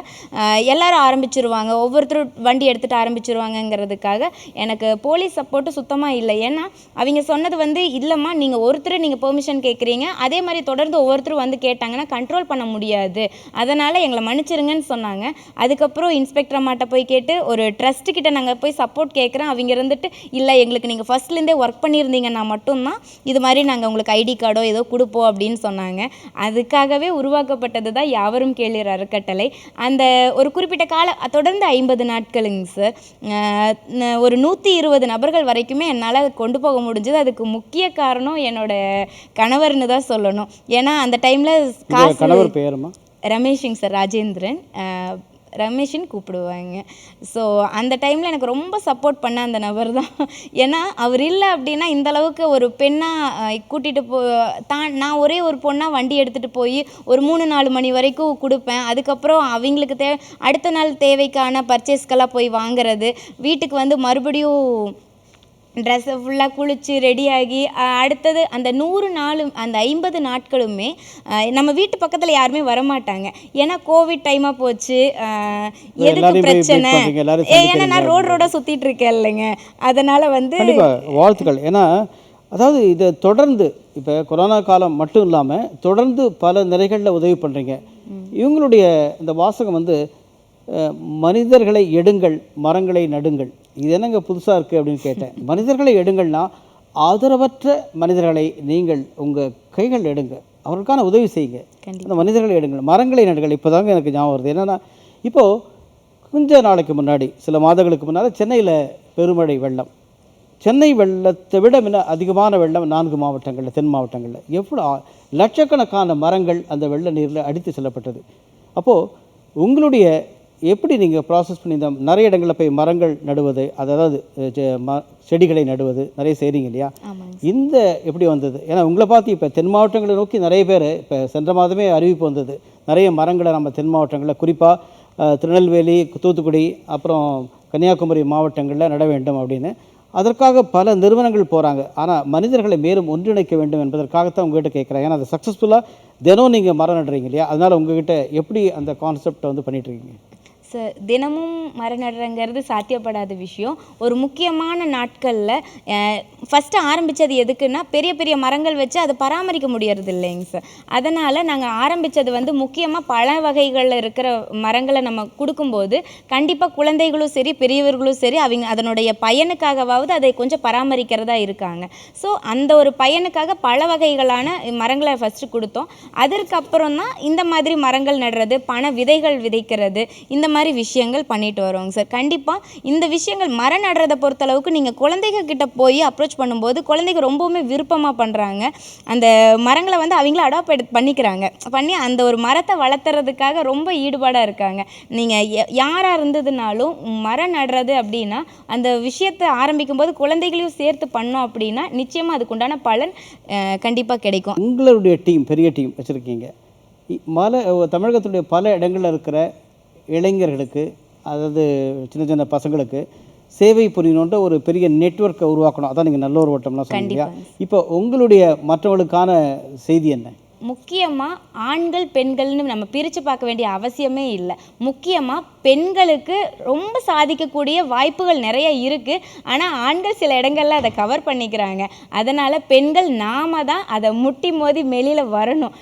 [SPEAKER 4] எல்லாரும் ஆரம்பிச்சிருவாங்க, ஒவ்வொருத்தரும் வண்டி எடுத்துகிட்டு ஆரம்பிச்சிருவாங்கங்கிறதுக்காக எனக்கு போலீஸ் சப்போர்ட்டு சுத்தமாக இல்லை. ஏன்னா அவங்க சொன்னது வந்து இல்லைம்மா, நீங்கள் நீங்கள் பெர்மிஷன் கேட்குறீங்க, அதே மாதிரி தொடர்ந்து ஒவ்வொருத்தரும் வந்து கேட்டாங்கன்னா கண்ட்ரோல் பண்ண முடியாது, அதனால் எங்களை மன்னிச்சிருங்கன்னு சொன்னாங்க. அதுக்கப்புறம் இன்ஸ்பெக்டர் அம்மாட்ட போய் கேட்டு ஒரு ட்ரஸ்ட்டுக்கிட்ட நாங்கள் போய் சப்போர்ட் கேட்குறேன். அவங்க இருந்துட்டு இல்லை, எங்களுக்கு நீங்கள் ஃபஸ்ட்லேருந்தே ஒர்க் பண்ணியிருந்தீங்கன்னா மட்டும்தான் இது மாதிரி நாங்கள் உங்களுக்கு ஐடி கார்டோ ஏதோ கொடுப்போம் அப்படின்னு சொன்னாங்க. அதுக்காகவே உருவாக்கப்பட்டது தான் யாவரும் கேளீர் அறக்கட்டளை. அந்த ஒரு குறிப்பிட்ட தொடர்ந்து 50 நாட்களுங்க சார், ஒரு 120 நபர்கள் வரைக்குமே என்னால் கொண்டு போக முடிஞ்சது. அதுக்கு முக்கிய காரணம் என்னோட கணவர்னு தான் சொல்லணும். ஏன்னா அந்த டைமில்
[SPEAKER 1] கணவர் பேருமா?
[SPEAKER 4] ரமேஷுங்க சார், ராஜேந்திரன், ரமேஷின்னு கூப்பிடுவாங்க. ஸோ அந்த டைமில் எனக்கு ரொம்ப சப்போர்ட் பண்ண அந்த நபர் தான். ஏன்னா அவர் இல்லை அப்படின்னா இந்தளவுக்கு ஒரு பெண்ணாக கூட்டிகிட்டு நான் ஒரே ஒரு பொண்ணாக வண்டி எடுத்துகிட்டு போய் ஒரு 3-4 மணி வரைக்கும் கொடுப்பேன். அதுக்கப்புறம் அவங்களுக்கு அடுத்த நாள் தேவைக்கான பர்ச்சேஸ்க்கெல்லாம் போய் வாங்குறது, வீட்டுக்கு வந்து மறுபடியும் ட்ரெஸ்ஸை ஃபுல்லாக குளித்து ரெடியாகி அடுத்தது அந்த 100 நாளும் அந்த 50 நாட்களுமே நம்ம வீட்டு பக்கத்தில் யாருமே வரமாட்டாங்க. ஏன்னா கோவிட் டைமாக போச்சு, எதுக்கு பிரச்சனை, ஏன்னா நான் ரோடாக சுற்றிட்டு இருக்கேன் இல்லைங்க, அதனால் வந்து
[SPEAKER 1] வாழ்த்துக்கள். ஏன்னா அதாவது இதை தொடர்ந்து இப்போ கொரோனா காலம் மட்டும் இல்லாமல் தொடர்ந்து பல நிலைகளில் உதவி பண்ணுறீங்க. இவங்களுடைய இந்த வாசகம் வந்து மனிதர்களை எடுங்கள், மரங்களை நடுங்கள். இது என்னங்க புதுசாக இருக்குது அப்படின்னு கேட்டேன். மனிதர்களை எடுங்கள்னா ஆதரவற்ற மனிதர்களை நீங்கள் உங்கள் கைகள் எடுங்க, அவர்களுக்கான உதவி செய்யுங்க. அந்த மனிதர்களை எடுங்கள், மரங்களை நடுங்கள். இப்போ தாங்க எனக்கு ஞாபகம் வருது. என்னென்னா இப்போது கொஞ்ச நாளைக்கு முன்னாடி, சில மாதங்களுக்கு முன்னால் சென்னையில் பெருமழை வெள்ளம். சென்னை வெள்ளத்தை விட அதிகமான வெள்ளம் 4 மாவட்டங்களில், தென் மாவட்டங்களில் எவ்வளோ லட்சக்கணக்கான மரங்கள் அந்த வெள்ள நீரில் அடித்து செல்லப்பட்டது. அப்போது உங்களுடைய எப்படி நீங்கள் ப்ராசஸ் பண்ணி இந்த நிறைய இடங்களில் போய் மரங்கள் நடுவது, அதாவது செடிகளை நடுவது நிறைய செய்கிறீங்க இல்லையா? இந்த எப்படி வந்தது? ஏன்னா உங்களை பார்த்து இப்போ தென் மாவட்டங்களை நோக்கி நிறைய பேர் இப்போ சென்ற மாதமே அறிவிப்பு வந்தது, நிறைய மரங்களை நம்ம தென் மாவட்டங்களில் குறிப்பாக திருநெல்வேலி, தூத்துக்குடி, அப்புறம் கன்னியாகுமரி மாவட்டங்களில் நட வேண்டும் அப்படின்னு. அதற்காக பல நிறுவனங்கள் போகிறாங்க. ஆனால் மனிதர்களை மேலும் ஒன்றிணைக்க வேண்டும் என்பதற்காகத்தான் உங்கள்கிட்ட கேட்குறேன். ஏன்னா அது சக்ஸஸ்ஃபுல்லாக தினம் நீங்கள் மரம் நடுறீங்க இல்லையா? அதனால் உங்கள்கிட்ட எப்படி அந்த கான்செப்டை வந்து பண்ணிகிட்ருக்கீங்க?
[SPEAKER 4] சார், தினமும் மரம் நடுறங்கிறது சாத்தியப்படாத விஷயம். ஒரு முக்கியமான நாட்களில் ஃபஸ்ட்டு ஆரம்பித்தது எதுக்குன்னா பெரிய பெரிய மரங்கள் வச்சு அதை பராமரிக்க முடியறது இல்லைங்க சார். அதனால் நாங்கள் ஆரம்பித்தது வந்து முக்கியமாக பழ வகைகளில் இருக்கிற மரங்களை நம்ம கொடுக்கும்போது கண்டிப்பாக குழந்தைகளும் சரி பெரியவர்களும் சரி அவங்க அதனுடைய பயனுக்காகவாவது அதை கொஞ்சம் பராமரிக்கிறதா இருக்காங்க. ஸோ அந்த ஒரு பயனுக்காக பல வகைகளான மரங்களை ஃபஸ்ட்டு கொடுத்தோம். அதற்கப்புறம் தான் இந்த மாதிரி மரங்கள் நடுறது, பண விதைகள் விதைக்கிறது, இந்த மாதிரி விஷயங்கள் பண்ணிட்டு வரோங்க சார். கண்டிப்பாக இந்த விஷயங்கள் மரம் நடுறதை பொறுத்தளவுக்கு நீங்கள் குழந்தைங்க கிட்ட போய் அப்ரோச் பண்ணும்போது குழந்தைங்க ரொம்பவுமே விருப்பமாக பண்ணுறாங்க. அந்த மரங்களை வந்து அவங்கள அடாப்ட் பண்ணிக்கிறாங்க, பண்ணி அந்த ஒரு மரத்தை வளர்த்துறதுக்காக ரொம்ப ஈடுபாடாக இருக்காங்க. நீங்கள் யாராக இருந்ததுனாலும் மரம் நடுறது அப்படின்னா அந்த விஷயத்தை ஆரம்பிக்கும் போது குழந்தைகளையும் சேர்த்து பண்ணோம் அப்படின்னா நிச்சயமாக அதுக்குண்டான பலன் கண்டிப்பாக கிடைக்கும்.
[SPEAKER 1] உங்களுடைய டீம் பெரிய டீம் வச்சுருக்கீங்க. தமிழகத்துடைய பல இடங்களில் இருக்கிற இளைஞர்களுக்கு, அதாவது சின்ன சின்ன பசங்களுக்கு சேவை புரியணுன்ற ஒரு பெரிய நெட்வொர்க்கை உருவாக்கணும். அதான் நீங்கள் நல்ல ஒரு ஓட்டம்லாம் சொன்னீங்க. இப்போ உங்களுடைய மற்றவங்களுக்கான செய்தி என்ன?
[SPEAKER 4] முக்கியமாக ஆண்கள் பெண்கள்னு நம்ம பிரித்து பார்க்க வேண்டிய அவசியமே இல்லை. முக்கியமாக பெண்களுக்கு ரொம்ப சாதிக்கக்கூடிய வாய்ப்புகள் நிறைய இருக்குது. ஆனால் ஆண்கள் சில இடங்களில் அதை கவர் பண்ணிக்கிறாங்க. அதனால் பெண்கள் நாம தான் அதை முட்டி மோதி வெளியில் வரணும்.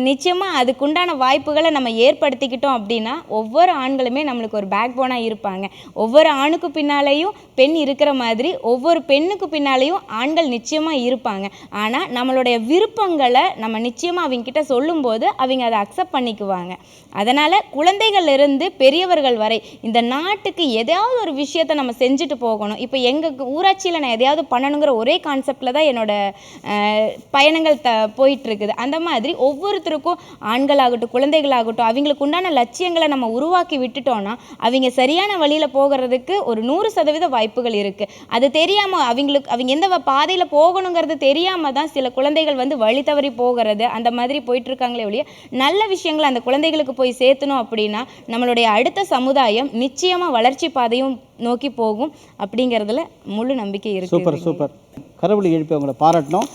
[SPEAKER 4] நிச்சயமாக அதுக்குண்டான வாய்ப்புகளை நம்ம ஏற்படுத்திக்கிட்டோம் அப்படின்னா ஒவ்வொரு ஆண்களுமே நம்மளுக்கு ஒரு பேக் போனாக இருப்பாங்க. ஒவ்வொரு ஆணுக்கு பின்னாலேயும் பெண் இருக்கிற மாதிரி ஒவ்வொரு பெண்ணுக்கு பின்னாலேயும் ஆண்கள் நிச்சயமாக இருப்பாங்க. ஆனால் நம்மளுடைய விருப்பங்களை நம்ம நிச்சயமாக அவங்க கிட்ட சொல்லும்போது அவங்க அதை அக்செப்ட் பண்ணிக்குவாங்க. அதனால் குழந்தைகளிலிருந்து பெரியவர்கள் வரை இந்த நாட்டுக்கு எதையாவது ஒரு விஷயத்தை நம்ம செஞ்சுட்டு போகணும். இப்போ எங்கள் ஊராட்சியில் நான் எதையாவது பண்ணணுங்கிற ஒரே கான்செப்டில் தான் என்னோடய பயணங்கள் போயிட்டுருக்குது. அந்த மாதிரி ஒவ்வொருத்தருக்கும் ஆண்களாகட்டும் குழந்தைகளாகட்டும் அவங்களுக்கு உண்டான லட்சியங்களை நம்ம உருவாக்கி விட்டுட்டோன்னா அவங்க சரியான வழியில் போகிறதுக்கு ஒரு 100% வாய்ப்புகள் இருக்குது. அது தெரியாமல் அவங்க எந்த பாதையில் போகணுங்கிறது தெரியாமல் தான் சில குழந்தைகள் வந்து வழி தவறி போகிறது அந்த மாதிரி போயிட்டுருக்காங்களே ஒழிய நல்ல விஷயங்களை அந்த குழந்தைகளுக்கு போய் சேர்த்தணும் அப்படின்னா நம்மளுடைய அடுத்த சமுதாயம் நிச்சயமாக வளர்ச்சி பாதையும் நோக்கி போகும் அப்படிங்கிறதுல முழு நம்பிக்கை இருக்குது.
[SPEAKER 1] Super super. கரவொலி எழுப்பி அவங்கள பாராட்டணும்.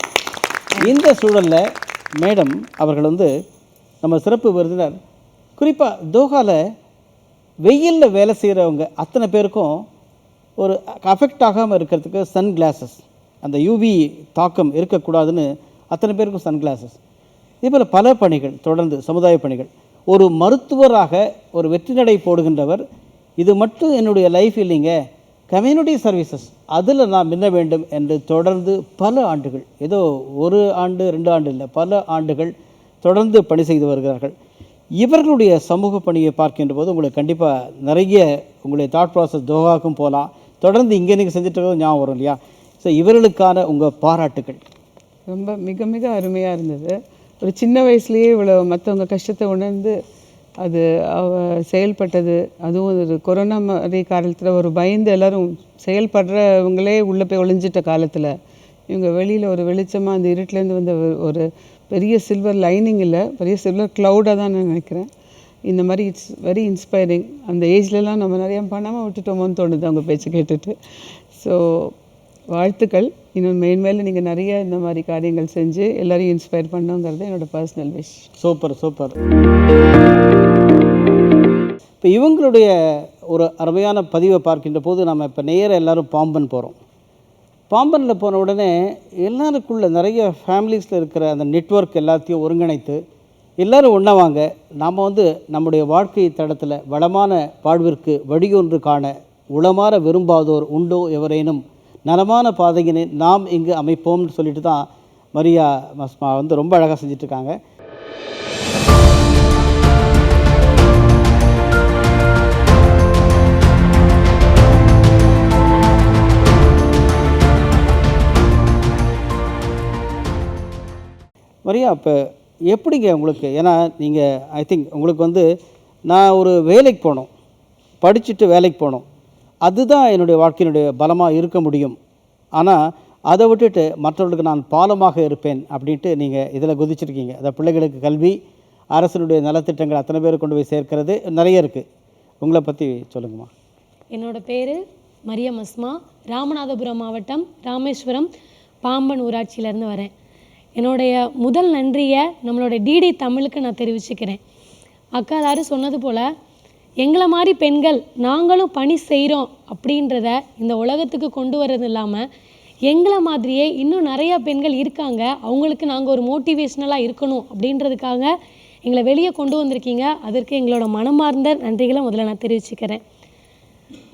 [SPEAKER 1] இந்த சூழலில் மேடம் அவர்கள் வந்து நம்ம சிறப்பு விருந்தினர். குறிப்பாக தோஹாவில் வெயிலில் வேலை செய்கிறவங்க அத்தனை பேருக்கும் ஒரு அஃபெக்ட் ஆகாமல் இருக்கிறதுக்கு சன் கிளாஸஸ், அந்த யூவி தாக்கம் இருக்கக்கூடாதுன்னு அத்தனை பேருக்கும் சன் கிளாஸஸ். இதேபோல் பல பணிகள் தொடர்ந்து சமுதாய பணிகள். ஒரு மருத்துவராக ஒரு வெற்றி நடை போடுகின்றவர், இது மட்டும் என்னுடைய லைஃப் இல்லைங்க, கம்யூனிட்டி சர்வீசஸ் அதில் நான் மின்ன வேண்டும் என்று தொடர்ந்து பல ஆண்டுகள், ஏதோ 1 ஆண்டு 2 ஆண்டு இல்லை, பல ஆண்டுகள் தொடர்ந்து பணி செய்து வருகிறார்கள். இவர்களுடைய சமூக பணியை பார்க்கின்ற போது உங்களுக்கு கண்டிப்பாக நிறைய உங்களுடைய தாட் ப்ராசஸ் தோஹாவுக்கும் போகலாம். தொடர்ந்து இங்கே நீங்கள் செஞ்சுட்டு இருக்கிறது ஞாபகம் வரும் இல்லையா? ஸோ இவர்களுக்கான உங்கள் பாராட்டுகள்.
[SPEAKER 3] ரொம்ப மிக மிக அருமையாக இருந்தது. ஒரு சின்ன வயசுலேயே இவ்வளோ மற்றவங்க கஷ்டத்தை உணர்ந்து அது செயல்பட்டது. அதுவும் ஒரு கொரோனா மாதிரி காலத்தில் ஒரு பயந்து எல்லோரும் செயல்படுறவங்களே உள்ளே போய் ஒளிஞ்சிட்ட காலத்தில் இவங்க வெளியில் ஒரு வெளிச்சமாக அந்த இருட்டிலேருந்து வந்த ஒரு பெரிய சில்வர் லைனிங் இல்லை, பெரிய சில்வர் க்ளவுடாக தான் நான் நினைக்கிறேன். இந்த மாதிரி இட்ஸ் வெரி இன்ஸ்பைரிங். அந்த ஏஜ்லலாம் நம்ம நிறையா பண்ணாமல் விட்டுட்டோமோன்னு தோணுது அவங்க பேச்சு கேட்டுட்டு. ஸோ வாழ்த்துக்கள். இன்னும் மேன்மேலும் நீங்கள் நிறைய இந்த மாதிரி காரியங்கள் செஞ்சு எல்லோரையும் இன்ஸ்பயர் பண்ணுங்கிறது என்னோடய பர்சனல் விஷ்.
[SPEAKER 1] Super super. இப்போ இவங்களுடைய ஒரு அருமையான பதிவை பார்க்கின்ற போது நம்ம இப்போ நேராக எல்லோரும் பாம்பன் போகிறோம். பாம்பனில் போன உடனே எல்லாருக்குள்ள நிறைய ஃபேமிலிஸில் இருக்கிற அந்த நெட்வொர்க் எல்லாத்தையும் ஒருங்கிணைத்து எல்லோரும் ஒன்றா வாங்க, நாம் வந்து நம்முடைய வாழ்க்கை தடத்தில் வளமான வாழ்விற்கு வழியொன்று காண உளமாற விரும்பாதோர் உண்டோ எவரேனும் நலமான பாதையினை நாம் இங்கு அமைப்போம்னு சொல்லிட்டு தான் மரியா மஸ்மா வந்து ரொம்ப அழகாக செஞ்சிட்ருக்காங்க. மரியா, இப்போ எப்படிங்க உங்களுக்கு, ஏன்னா நீங்கள் ஐ திங்க் உங்களுக்கு வந்து நான் ஒரு வேலைக்கு போகணும், படிச்சுட்டு வேலைக்கு போகணும், அதுதான் என்னுடைய வாழ்க்கையினுடைய பலமாக இருக்க முடியும், ஆனால் அதை விட்டுட்டு மற்றவர்களுக்கு நான் பாலமாக இருப்பேன் அப்படின்ட்டு நீங்கள் இதில் குதிச்சிருக்கீங்க. அதை பிள்ளைகளுக்கு கல்வி, அரசனுடைய நலத்திட்டங்கள் அத்தனை பேர் கொண்டு போய் சேர்க்கிறது நிறைய இருக்குது. உங்களை பற்றி சொல்லுங்கம்மா.
[SPEAKER 5] என்னோடய பேர் மரியா மஸ்மா. ராமநாதபுரம் மாவட்டம் ராமேஸ்வரம் பாம்பன் ஊராட்சியிலேருந்து வரேன். என்னுடைய முதல் நன்றியை நம்மளோட டிடி தமிழுக்கு நான் தெரிவிச்சுக்கிறேன். அக்கா எல்லாரும் சொன்னது போல் எங்களை மாதிரி பெண்கள் நாங்களும் பணி செய்கிறோம் அப்படின்றத இந்த உலகத்துக்கு கொண்டு வர்றது இல்லாமல் எங்களை மாதிரியே இன்னும் நிறையா பெண்கள் இருக்காங்க, அவங்களுக்கு நாங்கள் ஒரு மோட்டிவேஷ்னலாக இருக்கணும் அப்படின்றதுக்காக எங்களை வெளியே கொண்டு வந்திருக்கீங்க. அதற்கு எங்களோட மனமார்ந்த நன்றிகளை முதல்ல நான் தெரிவிச்சுக்கிறேன்.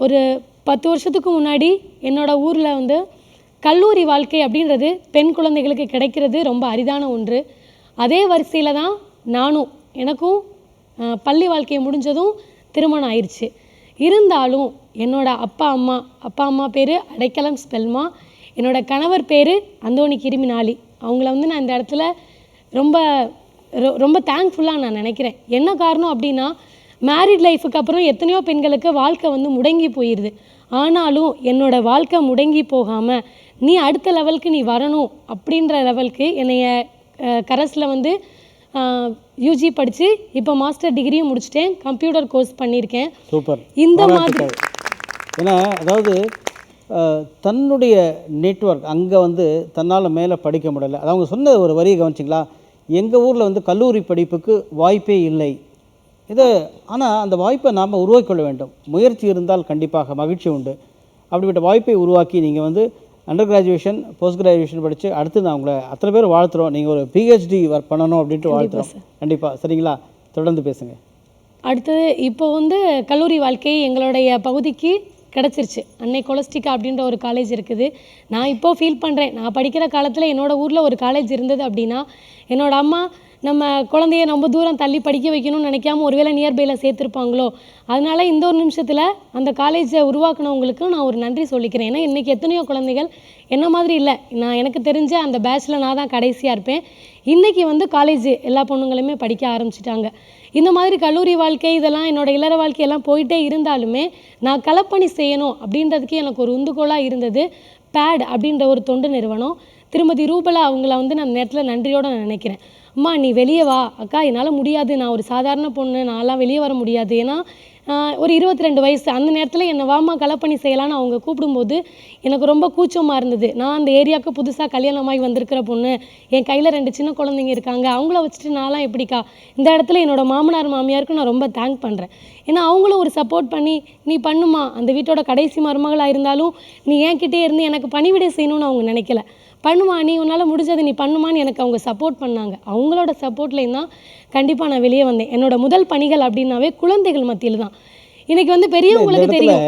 [SPEAKER 5] ஒரு 10 வருஷத்துக்கு முன்னாடி என்னோடய ஊரில் வந்து கல்லூரி வாழ்க்கை அப்படின்றது பெண் குழந்தைகளுக்கு கிடைக்கிறது ரொம்ப அரிதான ஒன்று. அதே வரிசையில் தான் எனக்கும் பள்ளி வாழ்க்கையை முடிஞ்சதும் திருமணம் ஆயிடுச்சு. இருந்தாலும் என்னோடய அப்பா அம்மா பேர் அடைக்கலம் ஸ்பெல்மா, என்னோடய கணவர் பேர் அந்தோணி கிருமினாலி. அவங்கள வந்து நான் இந்த இடத்துல ரொம்ப ரொம்ப தேங்க்ஃபுல்லாக நான் நினைக்கிறேன். என்ன காரணம் அப்படின்னா, மேரிட் லைஃபுக்கு அப்புறம் எத்தனையோ பெண்களுக்கு வாழ்க்கை வந்து முடங்கி போயிடுது. ஆனாலும் என்னோடய வாழ்க்கை முடங்கி போகாமல் நீ அடுத்த லெவலுக்கு நீ வரணும் அப்படின்ற லெவலுக்கு என்னைய கரஸில் வந்து யூஜி படித்து இப்போ மாஸ்டர் டிகிரியும் முடிச்சிட்டேன், கம்ப்யூட்டர் கோர்ஸ் பண்ணியிருக்கேன்.
[SPEAKER 1] சூப்பர்.
[SPEAKER 5] இந்த மாதிரி
[SPEAKER 1] ஏன்னா அதாவது தன்னுடைய நெட்வொர்க் அங்கே வந்து தன்னால் மேலே படிக்க முடியல. அது அவங்க சொன்ன ஒரு வரியை கவனிச்சிங்களா, எங்கள் ஊரில் வந்து கல்லூரி படிப்புக்கு வாய்ப்பே இல்லை இது. ஆனால் அந்த வாய்ப்பை நாம் உருவாக்கிக்கொள்ள வேண்டும். முயற்சி இருந்தால் கண்டிப்பாக மகிழ்ச்சி உண்டு. அப்படிப்பட்ட வாய்ப்பை உருவாக்கி நீங்கள் வந்து அண்டர் கிராஜுவேஷன் போஸ்ட் கிராஜுவேஷன் படித்து அடுத்து நான் உங்களை அத்தனை பேர் வாழ்த்துறோம். நீங்கள் ஒரு பிஹெச்டி ஒர்க் பண்ணணும் அப்படின்ட்டு வாழ்த்துறோம். கண்டிப்பாக. சரிங்களா, தொடர்ந்து பேசுங்க.
[SPEAKER 5] அடுத்தது இப்போ வந்து கல்லூரி வாழ்க்கை எங்களுடைய பகுதிக்கு கிடச்சிருச்சு. அன்னை கொலஸ்டிகா அப்படின்ற ஒரு காலேஜ் இருக்குது. நான் இப்போ ஃபீல் பண்ணுறேன், நான் படிக்கிற காலத்தில் என்னோடய ஊரில் ஒரு காலேஜ் இருந்தது அப்படின்னா என்னோடய அம்மா நம்ம குழந்தைய ரொம்ப தூரம் தள்ளி படிக்க வைக்கணும்னு நினைக்காம ஒருவேளை நியர்பையில் சேர்த்துருப்பாங்களோ. அதனால இந்த ஒரு நிமிஷத்தில் அந்த காலேஜை உருவாக்குனவங்களுக்கு நான் ஒரு நன்றி சொல்லிக்கிறேன். ஏன்னா இன்றைக்கி எத்தனையோ குழந்தைகள் என்ன மாதிரி இல்லை, நான் எனக்கு தெரிஞ்ச அந்த பேட்சில் நான் தான் கடைசியாக இருப்பேன். இன்றைக்கி வந்து காலேஜ் எல்லா பொண்ணுங்களுமே படிக்க ஆரம்பிச்சிட்டாங்க. இந்த மாதிரி கல்லூரி வாழ்க்கை இதெல்லாம் என்னோடய இல்லற வாழ்க்கையெல்லாம் போயிட்டே இருந்தாலுமே நான் களப்பணி செய்யணும் அப்படின்றதுக்கு எனக்கு ஒரு உந்துகோலாக இருந்தது பேட் அப்படின்ற ஒரு தொண்டு நிறுவனம். திருமதி ரூபலா அவங்கள வந்து நான் நேரத்தில் நன்றியோடு நான் நினைக்கிறேன். அம்மா நீ வெளியே வா, அக்கா என்னால் முடியாது, நான் ஒரு சாதாரண பொண்ணு, நான்லாம் வெளியே வர முடியாது. ஏன்னா ஒரு 22 வயசு அந்த நேரத்தில் என்னை வாமா களப்பணி செய்யலான்னு அவங்க கூப்பிடும்போது எனக்கு ரொம்ப கூச்சமாக இருந்தது. நான் அந்த ஏரியாவுக்கு புதுசாக கல்யாணமாகி வந்திருக்கிற பொண்ணு, என் கையில் 2 சின்ன குழந்தைங்க இருக்காங்க, அவங்கள வச்சுட்டு நான்லாம் எப்படிக்கா. இந்த இடத்துல என்னோடய மாமனார் மாமியாருக்கு நான் ரொம்ப தேங்க் பண்ணுறேன். ஏன்னா அவங்களும் ஒரு சப்போர்ட் பண்ணி நீ பண்ணுமா, அந்த வீட்டோட கடைசி மருமகளாக இருந்தாலும் நீ என்கிட்டே இருந்து எனக்கு பணிவிடை செய்யணும்னு அவங்க நினைக்கல. பண்ணுமா, நீ உன்னால் முடிஞ்சது நீ பண்ணுமான்னு எனக்கு அவங்க சப்போர்ட் பண்ணாங்க. அவங்களோட சப்போர்ட்லேயும் தான் கண்டிப்பாக நான் வெளியே வந்தேன். என்னோடய முதல் பணிகள் அப்படின்னாவே குழந்தைகள் மத்தியில் தான். இன்றைக்கி வந்து பெரியவங்களுக்கு தெரியும்.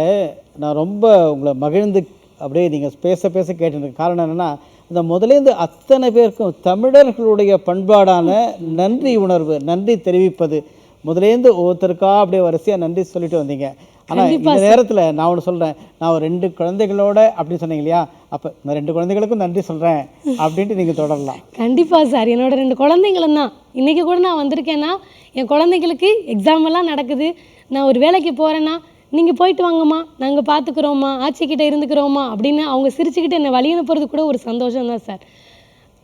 [SPEAKER 1] நான் ரொம்ப உங்களை மகிழ்ந்து அப்படியே நீங்கள் பேச பேச கேட்டு காரணம் என்னென்னா, இந்த முதலேருந்து அத்தனை பேருக்கும் தமிழர்களுடைய பண்பாடான நன்றி உணர்வு, நன்றி தெரிவிப்பது, முதலேருந்து ஒவ்வொருத்தருக்கா அப்படியே வரிசையாக நன்றி சொல்லிட்டு வந்தீங்க. ஆனால் இந்த நேரத்தில் நான் ஒன்று சொல்கிறேன், நான் ஒரு 2 குழந்தைகளோட அப்படின்னு சொன்னீங்க இல்லையா, அப்போ நான் 2 குழந்தைகளுக்கும் நன்றி சொல்கிறேன் அப்படின்ட்டு நீங்கள் தொடரலாம்.
[SPEAKER 5] கண்டிப்பாக சார், என்னோட 2 குழந்தைங்களும் தான். இன்றைக்கி கூட நான் வந்திருக்கேன்னா என் குழந்தைங்களுக்கு எக்ஸாம் எல்லாம் நடக்குது, நான் ஒரு வேலைக்கு போகிறேன்னா நீங்கள் போயிட்டு வாங்கம்மா, நாங்கள் பார்த்துக்குறோம்மா, ஆட்சிக்கிட்ட இருந்துக்கிறோம்மா அப்படின்னு அவங்க சிரிச்சுக்கிட்டு என்னை வழி அனுப்புறது கூட ஒரு சந்தோஷம் தான் சார்.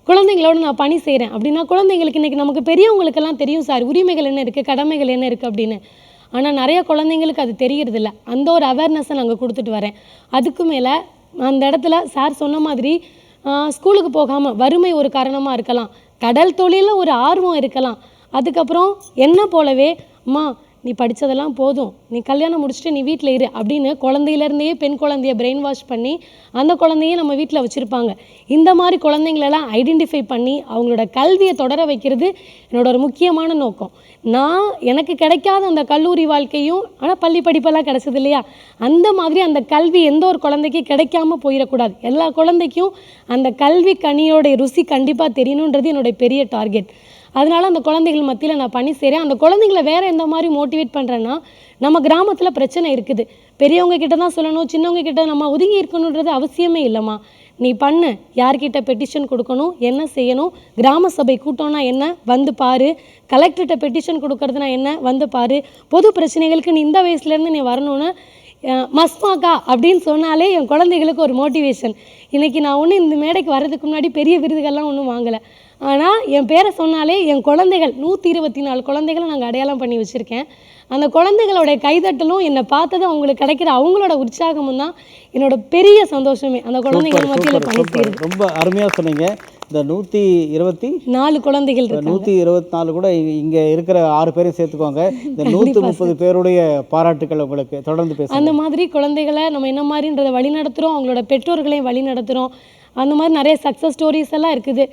[SPEAKER 5] குழந்தைங்களோட நான் பணி செய்கிறேன் அப்படின்னா குழந்தைங்களுக்கு இன்றைக்கி நமக்கு பெரியவங்களுக்கெல்லாம் தெரியும் சார் உரிமைகள் என்ன இருக்குது, கடமைகள் என்ன இருக்குது அப்படின்னு. ஆனால் நிறைய குழந்தைங்களுக்கு அது தெரியறதில்ல. அந்த ஒரு அவேர்னஸை நாங்கள் கொடுத்துட்டு வரேன். அதுக்கு மேலே அந்த இடத்துல சார் சொன்ன மாதிரி ஸ்கூலுக்கு போகாமல் வறுமை ஒரு காரணமாக இருக்கலாம், கடல் தொழிலில் ஒரு ஆர்வம் இருக்கலாம். அதுக்கப்புறம் என்ன போலவே அம்மா நீ படித்ததெல்லாம் போதும், நீ கல்யாணம் முடிச்சுட்டு நீ வீட்டில் இரு அப்படின்னு குழந்தையிலேருந்தே பெண் குழந்தைய பிரெயின் வாஷ் பண்ணி அந்த குழந்தைய நம்ம வீட்டில் வச்சுருப்பாங்க. இந்த மாதிரி குழந்தைங்களெல்லாம் ஐடென்டிஃபை பண்ணி அவங்களோட கல்வியை தொடர வைக்கிறது என்னோட ஒரு முக்கியமான நோக்கம். நான் எனக்கு கிடைக்காத அந்த கல்லூரி வாழ்க்கையும் ஆனால் பள்ளி படிப்பெல்லாம் கிடச்சது இல்லையா, அந்த மாதிரி அந்த கல்வி எந்த ஒரு குழந்தைக்கு கிடைக்காம போயிடக்கூடாது. எல்லா குழந்தைக்கும் அந்த கல்வி கனியோடைய ருசி கண்டிப்பாக தெரியணுன்றது என்னுடைய பெரிய டார்கெட். அதனால அந்த குழந்தைகள் மத்தியில் நான் பணி செய்கிறேன். அந்த குழந்தைங்கள வேறு எந்த மாதிரி மோட்டிவேட் பண்ணுறேன்னா, நம்ம கிராமத்தில் பிரச்சனை இருக்குது, பெரியவங்க கிட்ட தான் சொல்லணும், சின்னவங்க கிட்ட நம்ம ஒதுங்கி இருக்கணுன்றது அவசியமே இல்லைம்மா. நீ பண்ணு, யார்கிட்ட பெட்டிஷன் கொடுக்கணும், என்ன செய்யணும், கிராம சபை கூட்டம்னா என்ன வந்து பாரு, கலெக்டர்கிட்ட பெட்டிஷன் கொடுக்கறதுனா என்ன வந்து பாரு, பொது பிரச்சனைகளுக்கு நீ இந்த வயசுலேருந்து நீ வரணும்னு மஸ்மாக்கா அப்படின்னு சொன்னாலே என் குழந்தைகளுக்கு ஒரு மோட்டிவேஷன். இன்றைக்கி நான் ஒன்றும் இந்த மேடைக்கு வர்றதுக்கு முன்னாடி பெரிய விருதுகள்லாம் ஒன்றும் வாங்கலை. ஆனால் என் பேரை சொன்னாலே என் குழந்தைகள் 124 குழந்தைகளை நாங்கள் அடையாளம் பண்ணி வச்சுருக்கேன். அந்த குழந்தைகளோடைய கைதட்டலும் என்னை பார்த்ததும் அவங்களுக்கு கிடைக்கிற அவங்களோட உற்சாகமும் தான் என்னோட பெரிய சந்தோஷமே. அந்த குழந்தைகள் மத்தியில் பணி செய்யுது.
[SPEAKER 1] ரொம்ப அருமையாக சொன்னீங்க. இந்த 124
[SPEAKER 5] குழந்தைகள்
[SPEAKER 1] 124 கூட இங்கே இருக்கிற 6 பேரையும் சேர்த்துக்கோங்க. இந்த 130 பேருடைய பாராட்டுக்கள் உங்களுக்கு. தொடர்ந்து பேசுங்க.
[SPEAKER 5] அந்த மாதிரி குழந்தைகளை நம்ம என்ன மாதிரின்றதை வழி நடத்துகிறோம், அவங்களோட பெற்றோர்களையும் வழி நடத்துகிறோம். அந்த மாதிரி நிறைய சக்ஸஸ் ஸ்டோரிஸ் எல்லாம் இருக்குது.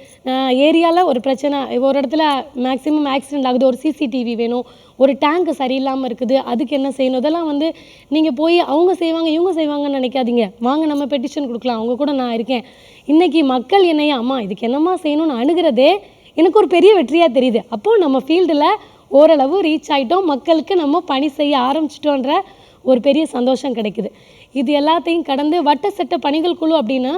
[SPEAKER 5] ஏரியாவில் ஒரு பிரச்சனை, ஒரு இடத்துல மேக்ஸிமம் ஆக்சிடென்ட் ஆகுது, ஒரு சிசிடிவி வேணும், ஒரு டேங்க் சரியில்லாமல் இருக்குது, அதுக்கு என்ன செய்யணும், இதெல்லாம் வந்து நீங்கள் போய் அவங்க செய்வாங்க இவங்க செய்வாங்கன்னு நினைக்காதீங்க. வாங்க நம்ம பெட்டிஷன் கொடுக்கலாம், அவங்க கூட நான் இருக்கேன். இன்றைக்கி மக்கள் என்னையா அம்மா இதுக்கு என்னம்மா செய்யணும்னு அணுகிறதே எனக்கு ஒரு பெரிய வெற்றியாக தெரியுது. அப்போது நம்ம ஃபீல்டில் ஓரளவு ரீச் ஆகிட்டோம், மக்களுக்கு நம்ம பணி செய்ய ஆரம்பிச்சிட்டோன்ற ஒரு பெரிய சந்தோஷம் கிடைக்குது. இது எல்லாத்தையும் கடந்து வட்ட சட்ட பணிகள் குழு அப்படின்னா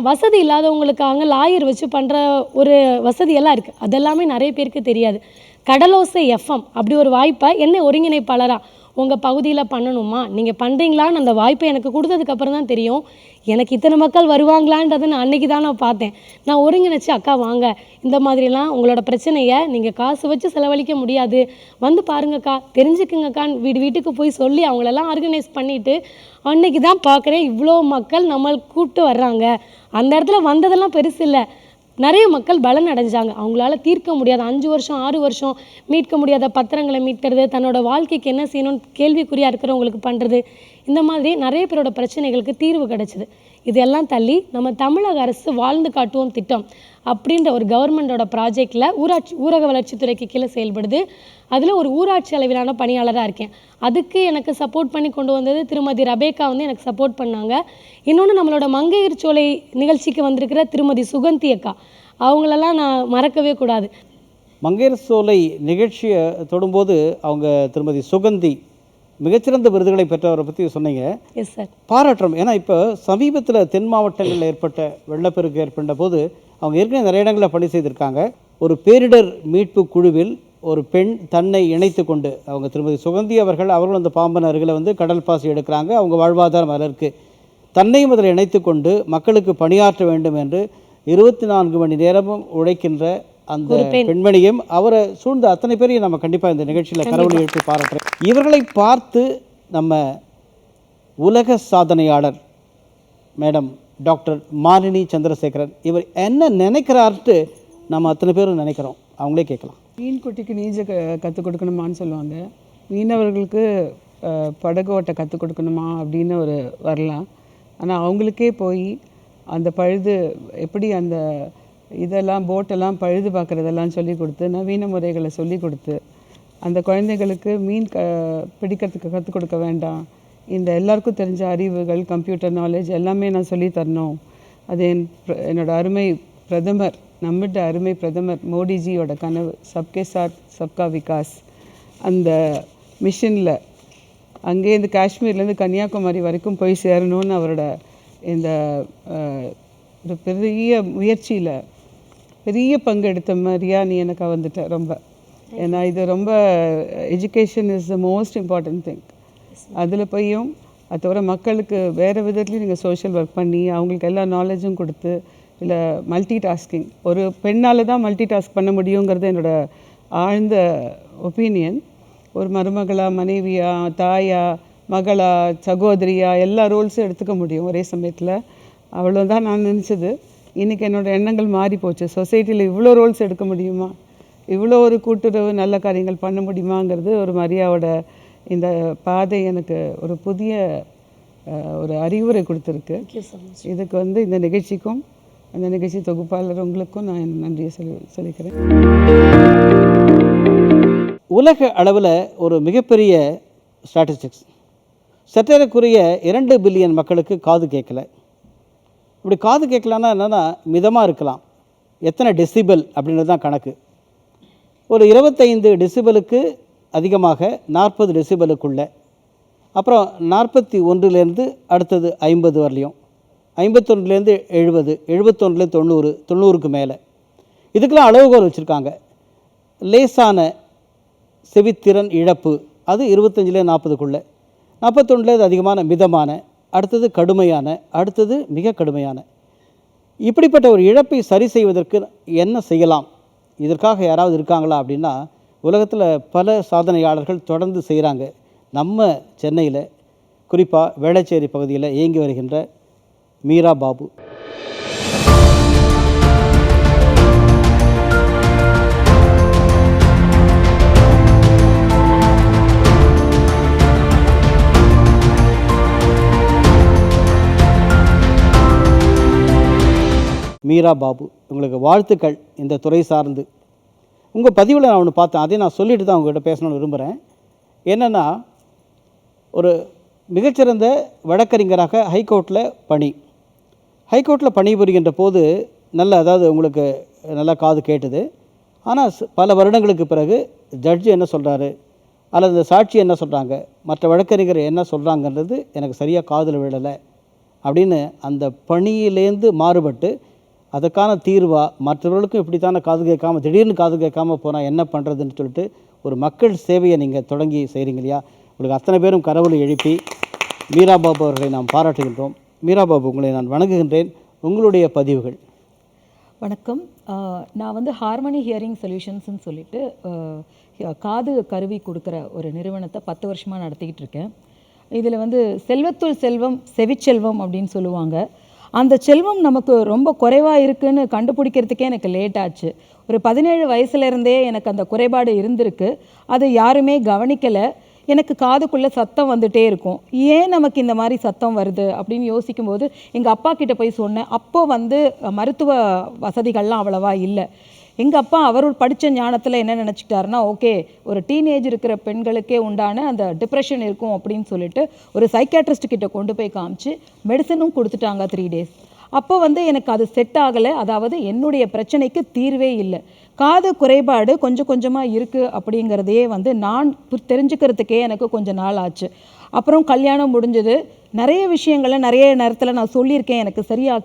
[SPEAKER 5] வசதி இல்லாதவங்களுக்காக லாயர் வச்சு பண்ணுற ஒரு வசதியெல்லாம் இருக்குது. அதெல்லாமே நிறைய பேருக்கு தெரியாது. கடலோசை எஃப்எம் அப்படி ஒரு வாய்ப்பை என்ன ஒருங்கிணைப்பாளராக உங்கள் பகுதியில் பண்ணணுமா, நீங்கள் பண்ணுறீங்களான்னு அந்த வாய்ப்பை எனக்கு கொடுத்ததுக்கப்புறம் தான் தெரியும் எனக்கு இத்தனை மக்கள் வருவாங்களான்றதை நான் அன்றைக்கி தான் நான் பார்த்தேன். நான் ஒருங்கிணைச்சி அக்கா வாங்க, இந்த மாதிரிலாம் உங்களோட பிரச்சனையை நீங்கள் காசு வச்சு செலவழிக்க முடியாது, வந்து பாருங்கக்கா, தெரிஞ்சுக்குங்கக்கான்னு வீடு வீட்டுக்கு போய் சொல்லி அவங்களெல்லாம் ஆர்கனைஸ் பண்ணிவிட்டு அன்றைக்கி தான் பார்க்குறேன் இவ்வளோ மக்கள் நம்மளுக்கு கூப்பிட்டு வர்றாங்க. அந்த இடத்துல வந்ததெல்லாம் பெருசு இல்லை, நிறைய மக்கள் பலன் அடைஞ்சாங்க. அவங்களால தீர்க்க முடியாத 5 வருஷம் 6 வருஷம் மீட்க முடியாத பத்திரங்களை மீட்கிறது, தன்னோட வாழ்க்கைக்கு என்ன செய்யணும்னு கேள்விக்குறியாக இருக்கிறவங்களுக்கு பண்ணுறது, இந்த மாதிரி நிறைய பேரோட பிரச்சனைகளுக்கு தீர்வு கிடைச்சிது. இதெல்லாம் தள்ளி நம்ம தமிழக அரசு வாழ்ந்து காட்டுவோம் திட்டம் அப்படின்ற ஒரு கவர்மெண்டோட ப்ராஜெக்டில் ஊரக வளர்ச்சித்துறைக்கு கீழே செயல்படுது. அதில் ஒரு ஊராட்சி அளவிலான பணியாளராக இருக்கேன். அதுக்கு எனக்கு சப்போர்ட் பண்ணி கொண்டு வந்தது திருமதி ரபேக்கா வந்து எனக்கு சப்போர்ட் பண்ணாங்க. இன்னொன்று நம்மளோட மங்கையர் சோலை நிகழ்ச்சிக்கு வந்திருக்கிற திருமதி சுகந்தி அக்கா, அவங்களெல்லாம் நான் மறக்கவே கூடாது.
[SPEAKER 1] மங்கையர் சோலை நிகழ்ச்சியை தொடும்போது அவங்க திருமதி சுகந்தி மிகச்சிறந்த விருதுகளை பெற்றவரை பற்றி சொன்னீங்க.
[SPEAKER 5] Yes sir.
[SPEAKER 1] பாராட்டுறோம். ஏன்னா இப்போ சமீபத்தில் தென் மாவட்டங்களில் ஏற்பட்ட வெள்ளப்பெருக்கு ஏற்பட்ட போது அவங்க ஏற்கனவே நிறைய இடங்களில் பணி செய்திருக்காங்க. ஒரு பேரிடர் மீட்பு குழுவில் ஒரு பெண் தன்னை இணைத்து கொண்டு அவங்க திருமதி சுகந்தி அவர்களும் அந்த பாம்பன் அருகில் வந்து கடல் பாசி எடுக்கிறாங்க. அவங்க வாழ்வாதாரம் அதில் இருக்குது. தன்னையும் அதில் இணைத்து கொண்டு மக்களுக்கு பணியாற்ற வேண்டும் என்று 24 மணி நேரமும் உழைக்கின்ற அந்த பெண்மணியும் அவரை சூழ்ந்த அத்தனை பேரையும் நம்ம கண்டிப்பாக இந்த நிகழ்ச்சியில் கரவொலி எழுப்பி பாராட்டுறோம். இவர்களை பார்த்து நம்ம உலக சாதனையாளர் மேடம் டாக்டர் மாலினி சந்திரசேகரன் இவர் என்ன நினைக்கிறார்ட்டு நம்ம அத்தனை பேரும் நினைக்கிறோம். அவங்களே கேட்கலாம்.
[SPEAKER 3] மீன் குட்டிக்கு நீஞ்ச கற்றுக் கொடுக்கணுமான்னு சொல்லுவாங்க. மீனவர்களுக்கு படகு ஓட்ட கற்றுக் கொடுக்கணுமா அப்படின்னு ஒரு வரலாம். ஆனால் அவங்களுக்கே போய் அந்த பழுது எப்படி அந்த இதெல்லாம் போட்டெல்லாம் பழுது பார்க்குறதெல்லாம் சொல்லி கொடுத்து நவீன முறைகளை சொல்லி கொடுத்து அந்த குழந்தைகளுக்கு மீன் பிடிக்கிறதுக்கு கற்றுக் கொடுக்க வேண்டாம், இந்த எல்லாருக்கும் தெரிஞ்ச அறிவுகள் கம்ப்யூட்டர் நாலேஜ் எல்லாமே நான் சொல்லி தரணும். அது என்னோட அருமை பிரதமர், நம்மகிட்ட அருமை பிரதமர் மோடிஜியோட கனவு சப்கே சாத் சப்கா விகாஸ். அந்த மிஷனில் அங்கேருந்து காஷ்மீர்லேருந்து கன்னியாகுமரி வரைக்கும் போய் சேரணும்னு அவரோட இந்த ஒரு பெரிய முயற்சியில் பெரிய பங்கெடுத்த மாதிரியா நீ எனக்கு வந்துட்ட ரொம்ப. ஏன்னா இது ரொம்ப education is the most important thing. அதில் போயும் அது தவிர மக்களுக்கு வேறு விதத்துலையும் நீங்கள் சோஷியல் ஒர்க் பண்ணி அவங்களுக்கு எல்லா நாலேஜும் கொடுத்து இல்லை மல்டி டாஸ்கிங் ஒரு பெண்ணால் தான் மல்டி டாஸ்க் பண்ண முடியுங்கிறது என்னோடய ஆழ்ந்த ஒப்பீனியன். ஒரு மருமகளா, மனைவியா, தாயா, மகளா, சகோதரியா எல்லா ரோல்ஸும் எடுத்துக்க முடியும் ஒரே சமயத்தில். அவ்வளோதான் நான் நினச்சது. இன்றைக்கி என்னோடய எண்ணங்கள் மாறி போச்சு. சொசைட்டியில் இவ்வளோ ரோல்ஸ் எடுக்க முடியுமா, இவ்வளோ ஒரு கூட்டுறவு நல்ல காரியங்கள் பண்ண முடியுமாங்கிறது ஒரு மரியாவோட இந்த பாதை எனக்கு ஒரு புதிய ஒரு அறிவுரை கொடுத்துருக்கு. இதுக்கு வந்து இந்த நிகழ்ச்சிக்கும் அந்த நிகழ்ச்சி தொகுப்பாளர் உங்களுக்கும் நான் நன்றியை சொல்லிக்கிறேன்.
[SPEAKER 1] உலக அளவில் ஒரு மிகப்பெரிய ஸ்டாட்டிஸ்டிக்ஸ் சற்றேறக்குரிய 2 பில்லியன் மக்களுக்கு காது கேட்கல. இப்படி காது கேட்கலான்னா என்னென்னா மிதமாக இருக்கலாம். எத்தனை டெசிபல் அப்படின்றது தான் கணக்கு. ஒரு 25 டெசிபலுக்கு அதிகமாக 40 டெசிபலுக்குள்ளே, அப்புறம் 41லேருந்து அடுத்தது 50 வரலையும், 51லேருந்து 70, 71லேருந்து 90, 90க்கு மேலே. இதுக்கெல்லாம் அளவுகோல் வச்சுருக்காங்க. லேசான செவித்திறன் இழப்பு அது 25லேருந்து 40க்குள்ளே, 41லேருந்து அதிகமான மிதமான, அடுத்தது கடுமையான, அடுத்தது மிக கடுமையான. இப்படிப்பட்ட ஒரு இழப்பை சரி செய்வதற்கு என்ன செய்யலாம், இதற்காக யாராவது இருக்காங்களா அப்படின்னா உலகத்தில் பல சாதனையாளர்கள் தொடர்ந்து செய்கிறாங்க. நம்ம சென்னையில் குறிப்பாக வேளச்சேரி பகுதியில் இயங்கி வருகின்ற மீரா பாபு. மீரா பாபு, உங்களுக்கு வாழ்த்துக்கள். இந்த துறை சார்ந்து உங்கள் பதிவில் நான் ஒன்று பார்த்தேன், அதையும் நான் சொல்லிட்டு தான் உங்கள்கிட்ட பேசணும்னு விரும்புகிறேன். என்னென்னா, ஒரு மிகச்சிறந்த வழக்கறிஞராக ஹைகோர்ட்டில் ஹைகோர்ட்டில் பணிபுரிகின்ற போது அதாவது உங்களுக்கு நல்லா காது கேட்டுது. ஆனால் பல வருடங்களுக்கு பிறகு ஜட்ஜு என்ன சொல்கிறாரு அல்லது இந்த சாட்சி என்ன சொல்கிறாங்க, மற்ற வழக்கறிஞர் என்ன சொல்கிறாங்கன்றது எனக்கு சரியாக காதில் விழலை அப்படின்னு அந்த பணியிலேருந்து மாறுபட்டு அதுக்கான தீர்வாக மற்றவர்களுக்கும் இப்படித்தான காது கேட்காமல் திடீர்னு காது கேட்காமல் போனால் என்ன பண்ணுறதுன்னு சொல்லிட்டு ஒரு மக்கள் சேவையை நீங்கள் தொடங்கி செய்கிறீங்க இல்லையா. உங்களுக்கு அத்தனை பேரும் கரவொலி எழுப்பி மீரா பாபு அவர்களை நாம் பாராட்டுகின்றோம். மீரா பாபு, உங்களை நான் வணங்குகின்றேன். உங்களுடைய பதிவுகள்.
[SPEAKER 6] வணக்கம். நான் வந்து ஹார்மனி ஹியரிங் சொல்யூஷன்ஸ்னு சொல்லிட்டு காது கருவி கொடுக்குற ஒரு நிறுவனத்தை 10 வருஷமாக நடத்திக்கிட்டு இருக்கேன். இதில் வந்து செல்வத்துள் செல்வம் செவிச்செல்வம் அப்படின்னு சொல்லுவாங்க. அந்த செல்வம் நமக்கு ரொம்ப குறைவாக இருக்குதுன்னு கண்டுபிடிக்கிறதுக்கே எனக்கு லேட் ஆச்சு. ஒரு 17 வயசுலேருந்தே எனக்கு அந்த குறைபாடு இருந்திருக்கு. அதை யாருமே கவனிக்கலை. எனக்கு காதுக்குள்ளே சத்தம் வந்துட்டே இருக்கும். ஏன் நமக்கு இந்த மாதிரி சத்தம் வருது அப்படின்னு யோசிக்கும்போது எங்கள் அப்பா கிட்ட போய் சொன்னேன். அப்போ வந்து மருத்துவ வசதிகள்லாம் அவ்வளவா இல்லை. எங்கள் அப்பா அவர் படித்த ஞானத்தில் என்ன நினச்சிக்கிட்டாருன்னா, ஓகே ஒரு டீனேஜ் இருக்கிற பெண்களுக்கே உண்டான அந்த டிப்ரெஷன் இருக்கும் அப்படின்னு சொல்லிட்டு ஒரு சைக்காட்ரிஸ்ட் கிட்ட கொண்டு போய் காமிச்சு மெடிசனும் கொடுத்துட்டாங்க 3 days. அப்போ வந்து எனக்கு அது செட் ஆகலை. அதாவது என்னுடைய பிரச்சனைக்கு தீர்வே இல்லை. காது குறைபாடு கொஞ்சம் கொஞ்சமாக இருக்குது அப்படிங்கிறதையே வந்து நான் தெரிஞ்சுக்கிறதுக்கே எனக்கு கொஞ்சம் நாள் ஆச்சு. அப்புறம் கல்யாணம் முடிஞ்சது. நிறைய விஷயங்களை நிறைய நேரத்தில் நான் சொல்லியிருக்கேன், எனக்கு சரியாக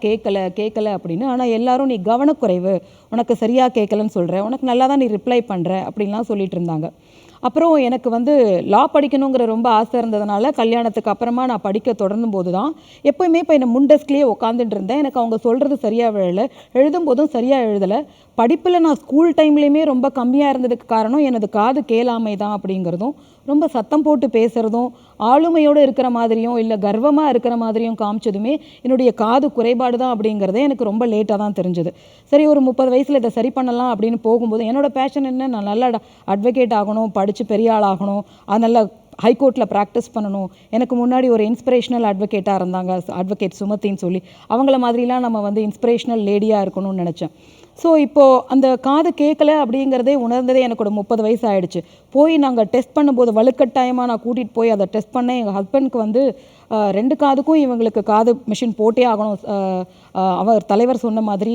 [SPEAKER 6] கேட்கல அப்படின்னு. ஆனால் எல்லாரும் நீ கவனக்குறைவு, உனக்கு சரியாக கேட்கலன்னு சொல்கிற, உனக்கு நல்லா தான் நீ ரிப்ளை பண்ணுற அப்படின்லாம் சொல்லிட்டு இருந்தாங்க. அப்புறம் எனக்கு வந்து லா படிக்கணுங்கிற ரொம்ப ஆசை இருந்ததுனால கல்யாணத்துக்கு அப்புறமா நான் படிக்க தொடர்ந்தும் போது தான் எப்போயுமே இப்போ என்னை முன்டெஸ்க்லேயே உட்காந்துட்டு இருந்தேன். எனக்கு அவங்க சொல்கிறது சரியாக விழலை, எழுதும் போதும் சரியாக எழுதலை. படிப்பில் நான் ஸ்கூல் டைம்லேயுமே ரொம்ப கம்மியாக இருந்ததுக்கு காரணம் எனது காது கேளாமை தான் அப்படிங்கிறதும், ரொம்ப சத்தம் போட்டு பேசுகிறதும், ஆளுமையோடு இருக்கிற மாதிரியும் இல்லை கர்வமாக இருக்கிற மாதிரியும் காமிச்சதுமே என்னுடைய காது குறைபாடு தான் அப்படிங்கிறதே எனக்கு ரொம்ப லேட்டாக தான் தெரிஞ்சது. சரி ஒரு 30 வயசில் இதை சரி பண்ணலாம் அப்படின்னு போகும்போது என்னோடய பேஷன் என்ன, நான் நல்லா அட்வொகேட் ஆகணும், படித்து பெரிய ஆள் ஆகணும், அது நல்லா ஹைகோர்ட்டில் ப்ராக்டிஸ் பண்ணணும். எனக்கு முன்னாடி ஒரு இன்ஸ்பிரேஷனல் அட்வொகேட்டாக இருந்தாங்க, அட்வொகேட் சுமத்தின்னு சொல்லி, அவங்கள மாதிரிலாம் நம்ம வந்து இன்ஸ்பிரேஷனல் லேடியாக இருக்கணும்னு நினச்சேன். ஸோ இப்போது அந்த காது கேட்கல அப்படிங்கிறதே உணர்ந்ததே எனக்கு ஒரு 30 வயசு ஆகிடுச்சு. போய் நாங்கள் டெஸ்ட் பண்ணும்போது வலுக்கட்டாயமாக நான் கூட்டிகிட்டு போய் அதை டெஸ்ட் பண்ணேன். எங்கள் ஹஸ்பண்ட்க்கு வந்து 2 காதுக்கும் இவங்களுக்கு காது மிஷின் போட்டே ஆகணும். அவர் தலைவர் சொன்ன மாதிரி